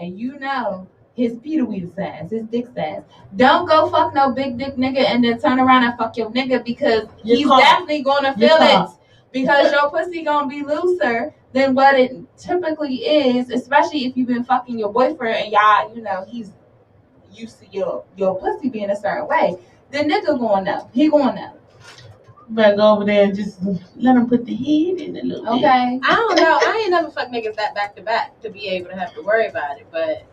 and you know his pedoweed size, his dick size, don't go fuck no big dick nigga and then turn around and fuck your nigga because he's definitely gonna feel it. Because your pussy gonna be looser than what it typically is, especially if you've been fucking your boyfriend and y'all, you know, he's used to your pussy being a certain way. The nigga gonna know. He gonna know. Better go over there and just let them put the head in a little bit. Okay. I don't know. I ain't never fucked niggas that back to back to be able to have to worry about it, but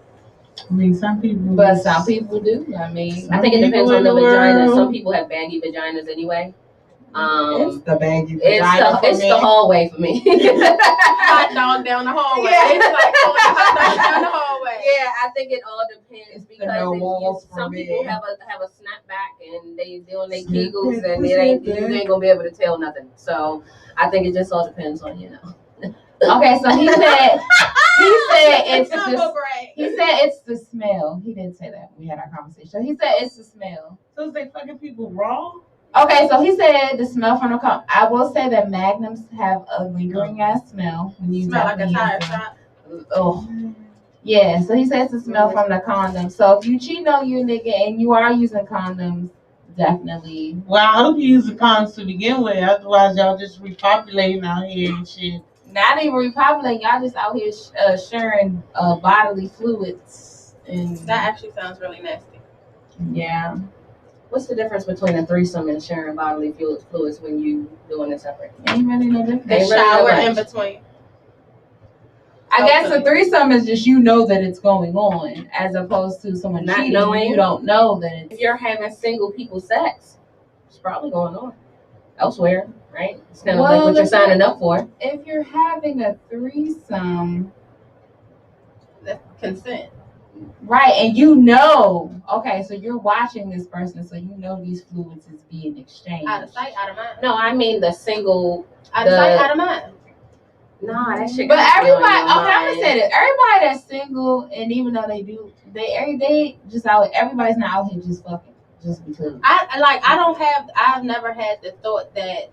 I mean, some people. But some people do. I mean, I think it depends on the vagina. Some people have baggy vaginas anyway. it's the baggy It's vagina for it's me. the hallway for me. hot dog down the hallway. Yeah. It's like going hot dog down the hallway. Yeah, I think it all depends It's the because no if walls for some me. people have a snapback and they doing their kegels and you ain't gonna be able to tell nothing. So I think it just all depends on Okay, so he said it's It's the, great. he said it's the smell. He didn't say that. We had our conversation. So he said it's the smell. So is they fucking people raw? Okay, so he said the smell from the car. I will say that magnums have a lingering ass smell when you Smell like a definitely tire use them. shop. Oh, yeah. So he says the smell from the condom. So if you cheating on your nigga and you are using condoms, definitely. Well, I hope you use the condoms to begin with. Otherwise, y'all just repopulating out here and shit. Not even repopulating. Y'all just out here sharing bodily fluids. And That actually sounds really nasty. yeah. What's the difference between a threesome and sharing bodily fluids when you doing it separate? Ain't really no difference. The Ain't really shower no in much. between. I guess a threesome is just you know that it's going on, as opposed to someone Not cheating. knowing. You don't know that it's. If you're having single people sex, it's probably going on elsewhere, right? It's kind of like what you're signing up for. If you're having a threesome, That's consent. right, and you know, okay, so you're watching this person, so you know these fluids is being exchanged. Out of sight, out of mind. No, I mean the single. Out of sight, out of mind. Nah, that shit. But gotta be on everybody, your okay, I'm gonna mind. say this: everybody that's single, and even though they just out. Everybody's not out here just fucking just because. I've never had the thought that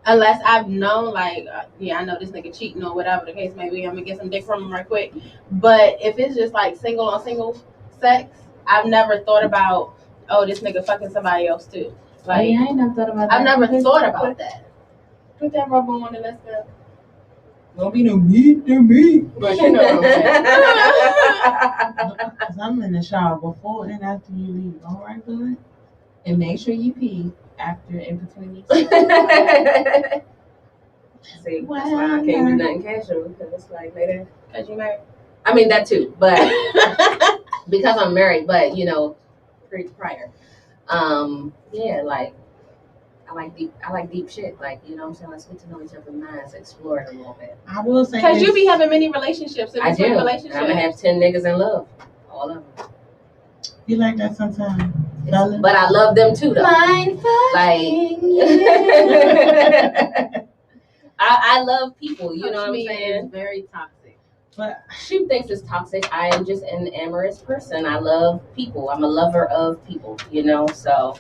unless I've known, like, I know this nigga cheating or whatever the case may be, I'm gonna get some dick from him right quick. But if it's just like single on single sex, I've never thought about, oh, this nigga fucking somebody else too. Like, I ain't never thought about that. I've never thought about that. Put that rubber on and let's go. Don't be no meat to me. But you know what I'm saying. Because I'm in the shower before and after you leave. All right, good? And make sure you pee after in between each. See, that's why I can't do nothing casual because it's like later. Cause you married. I mean that too, but because I'm married, but prior. Yeah, like I like deep shit. Like, you know what I'm saying? Let's get to know each other's minds, explore it a little bit. I will say Cause this. you be having many relationships in I between do. relationships. I'm gonna have 10 niggas in love. All of them. You like that sometimes. Fellas? But I love them too though. I love people, you know what I'm Coach Mia saying? is very toxic. But she thinks it's toxic. I am just an amorous person. I love people. I'm a lover of people, you know, so.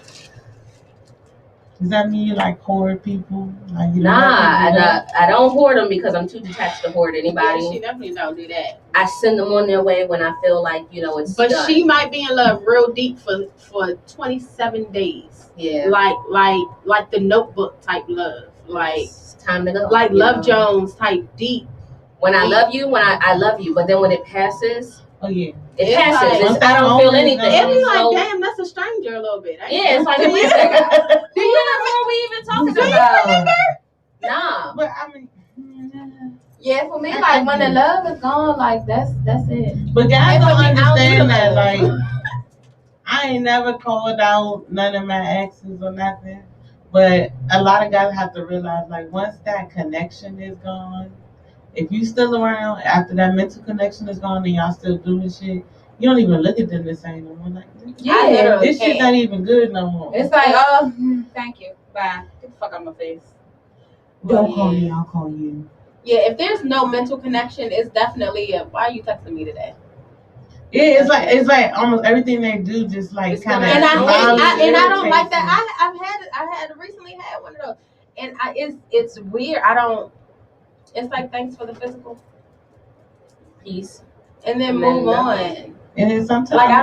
does that mean you like hoard people? Like you I don't hoard them because I'm too detached to hoard anybody. Yeah, she definitely don't do that. I send them on their way when I feel like, you know, it's But done. she might be in love real deep for 27 days. Yeah. Like the Notebook type love. Like it's time to go. Like Love Jones type deep. When I love you, I love you, but then when it passes, oh yeah, it passes. I don't feel anything. It'd be like, damn, that's a stranger a little bit. Yeah, it's like, wait a second. Do you remember what we even talking about? Nah. But I mean, yeah, for me, like when the love is gone, like that's it. But guys don't understand that. Like, I ain't never called out none of my exes or nothing. But a lot of guys have to realize, like, once that connection is gone, if you still around after that mental connection is gone and y'all still doing shit, you don't even look at them the same no more. Like, yeah, this shit not even good no more. It's like, oh, thank you, bye, get the fuck out my face. Don't call me, I'll call you. Yeah, if there's no mental connection, it's definitely why are you texting me today? Yeah, it's like almost everything they do just like kind of. And I don't like that. I recently had one of those, and it's weird. It's like thanks for the physical, peace, and then move on. And then sometimes like I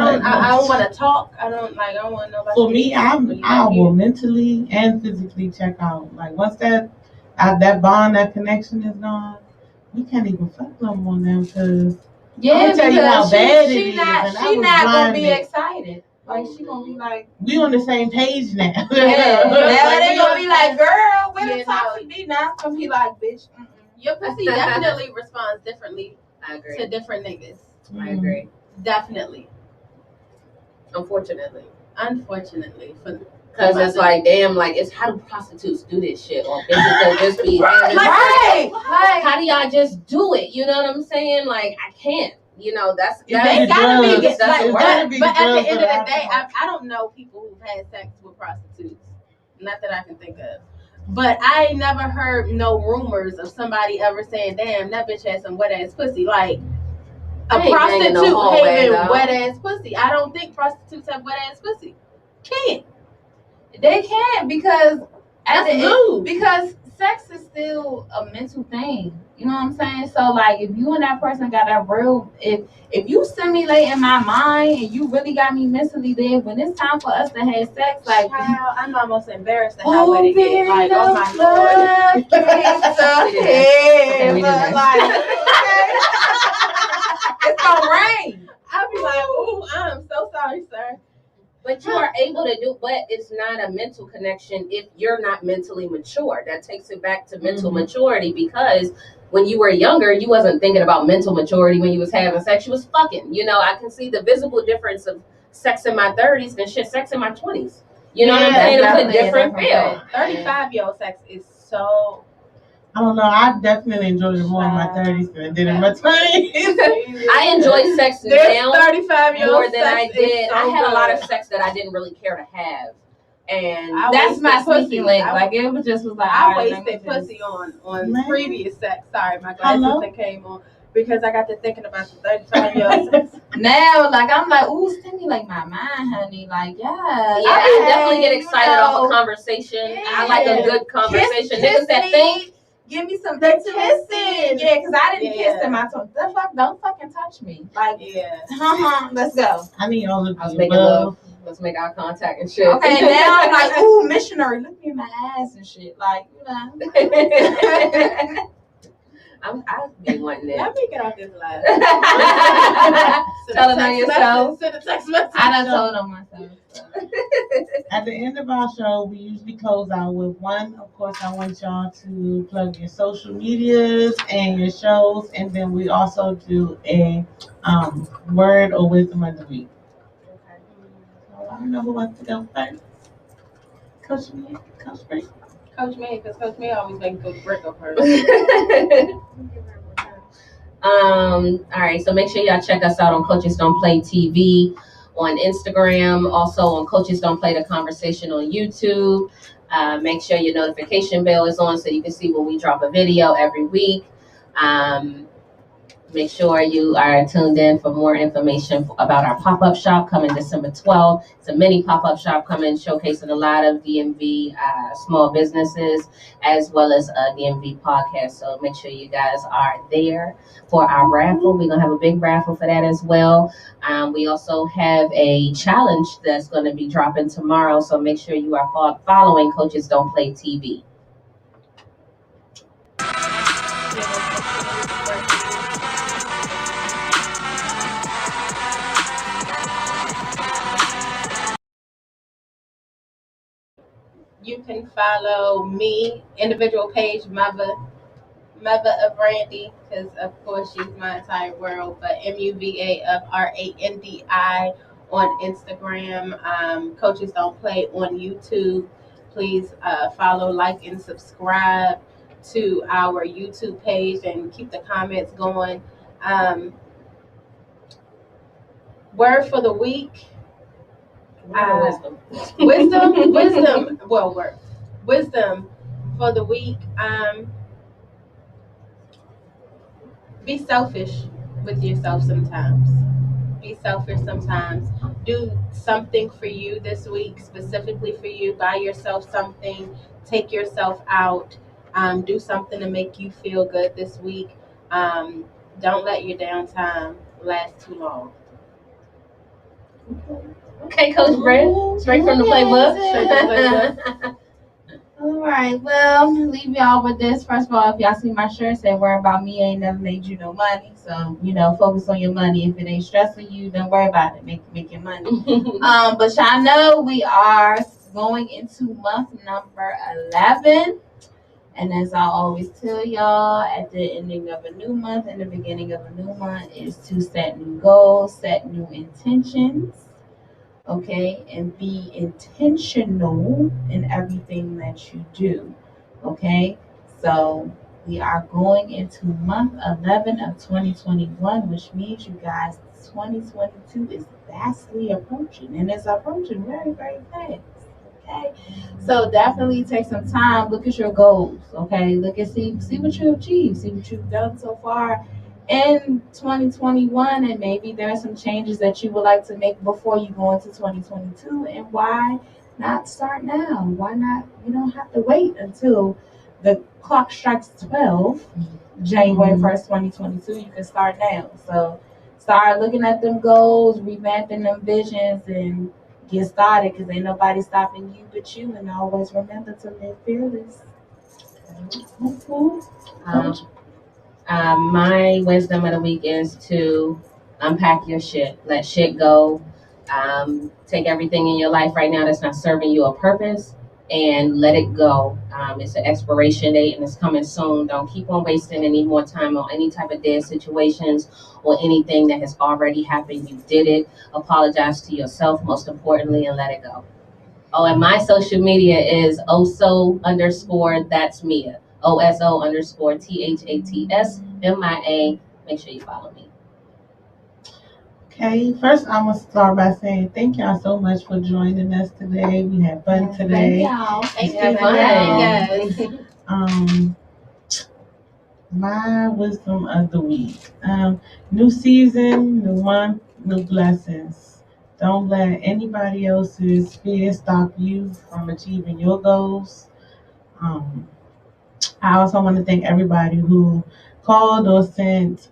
don't want to talk. I don't want nobody. For me, I will mentally and physically check out. Like once that bond, that connection is gone, we can't even fuck no more now because. Yeah, tell you how bad she not gonna be excited. Like she gonna be like, we on the same page now. Yeah, now they gonna be like, girl, when the talk to me now, it's gonna be like, bitch. Your pussy definitely responds differently. I agree. To different niggas. I agree. Definitely. Unfortunately, because it's like, damn, like it's how do prostitutes do this shit? Or bitches that just be right. Like, how do y'all just do it? You know what I'm saying? Like I can't. You know that's they gotta be that's like, but at the end of the day, I don't know people who've had sex with prostitutes. Not that I can think of. But I ain't never heard no rumors of somebody ever saying, damn, that bitch had some wet ass pussy. Like a prostitute having wet ass pussy. I don't think prostitutes have wet ass pussy. Can't. They can't because because sex is still a mental thing. You know what I'm saying? So like if you and that person got that real if you stimulate in my mind and you really got me mentally there, when it's time for us to have sex, like child, I'm almost embarrassed at how wet it get. Like, oh my Lord. It's gonna rain. I'll be like, ooh, I'm so sorry, sir. But you are able to do, but it's not a mental connection if you're not mentally mature. That takes it back to mental maturity because when you were younger, you wasn't thinking about mental maturity when you was having sex. You was fucking. You know, I can see the visible difference of sex in my 30s than sex in my 20s. You know what I'm saying? It's a different feel. 35-year-old sex is so... I don't know. I definitely enjoyed it more in my 30s than I did in my 20s. I enjoy sex now 35-year-old more than I did. So I had a lot of sex that I didn't really care to have. And that's my sneaky link. Like it was just like I wasted pussy on previous sex. Sorry, my glasses that came on because I got to thinking about the 35-year-old sex. Now, like I'm like, ooh, stimulate my mind, honey. Like, yeah, I definitely get excited off a conversation. Yeah. I like a good conversation. Niggas that think. Give me some kissing. Yeah, because I didn't kiss in my tongue. Don't fucking touch me. Like, let's go. I need all of I was making love. Let's make eye contact and shit. Okay, now I'm like, ooh, missionary, look me in my ass and shit. Like, you know. I'll be wanting that. Let me get off this live. Tell them on yourself. Send a text message. I done told on myself. So. At the end of our show, we usually close out with one. Of course, I want y'all to plug your social medias and your shows, and then we also do a word or wisdom of the week. Okay. So I don't know who wants to go first. Coach Mia, Coach Britt. Coach Mia, because Coach Mia always makes Coach Britt go first. All right, so make sure y'all check us out on Coaches Don't Play TV on Instagram, also on Coaches Don't Play the Conversation on YouTube. Make sure your notification bell is on so you can see when we drop a video every week. Make sure you are tuned in for more information about our pop-up shop coming December 12th. It's a mini pop-up shop coming showcasing a lot of DMV small businesses as well as a DMV podcast. So make sure you guys are there for our raffle. We're going to have a big raffle for that as well. We also have a challenge that's going to be dropping tomorrow. So make sure you are following Coaches Don't Play TV. You can follow me, individual page, Muva of Randy, because of course she's my entire world, but MUVA of RANDI on Instagram. Coaches Don't Play on YouTube. Please follow, like, and subscribe to our YouTube page and keep the comments going. Word for the week. Wisdom. Wisdom. Well, word. Wisdom for the week. Be selfish with yourself sometimes. Be selfish sometimes. Do something for you this week, specifically for you. Buy yourself something. Take yourself out. Do something to make you feel good this week. Don't let your downtime last too long. Okay, Coach Britt, straight from the playbook. All right, well, leave y'all with this. First of all, if y'all see my shirt, say worry about me ain't never made you no money. So, focus on your money. If it ain't stressing you, don't worry about it. Make your money. But y'all know we are going into month number 11. And as I always tell y'all, at the ending of a new month and the beginning of a new month is to set new goals, set new intentions. Okay, and be intentional in everything that you do. Okay, so we are going into month 11 of 2021, which means, you guys, 2022 is vastly approaching, and it's approaching very, very fast. Okay, so definitely take some time, look at your goals. Okay, look and see what you achieved, see what you've done so far in 2021, and maybe there are some changes that you would like to make before you go into 2022. And why not start now? Why not? You don't have to wait until the clock strikes 12, January 1st, 2022. You can start now. So start looking at them goals, revamping them visions, and get started, because ain't nobody stopping you but you. And always remember to live fearless. My wisdom of the week is to unpack your shit, let shit go, take everything in your life right now that's not serving you a purpose and let it go. It's an expiration date and it's coming soon. Don't keep on wasting any more time on any type of dead situations or anything that has already happened. You did it. Apologize to yourself, most importantly, and let it go. Oh, and my social media is that's Mia. OSO_THATSMIA. Make sure you follow me. Okay, first I'm gonna start by saying thank y'all so much for joining us today. We had fun today. Thank you. My wisdom of the week. New season, new month, new blessings. Don't let anybody else's fear stop you from achieving your goals. I also want to thank everybody who called or sent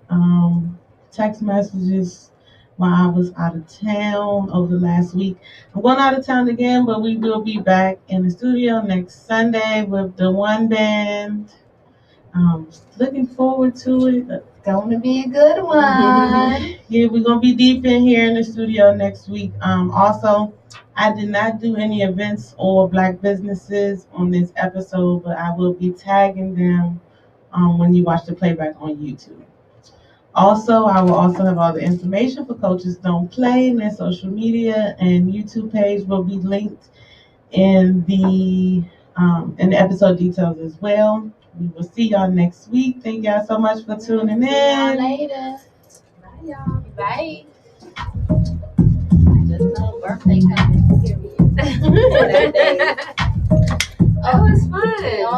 text messages while I was out of town over the last week. I'm going out of town again, but we will be back in the studio next Sunday with the one band. Looking forward to it. It's going to be a good one. Yeah, we're going to be deep in here in the studio next week. Also, I did not do any events or Black businesses on this episode, but I will be tagging them when you watch the playback on YouTube. Also, I will also have all the information for Coaches Don't Play, and their social media and YouTube page will be linked in the episode details as well. We will see y'all next week. Thank y'all so much for tuning in. See y'all later. Bye, y'all. Bye. Just know birthday coming. Period.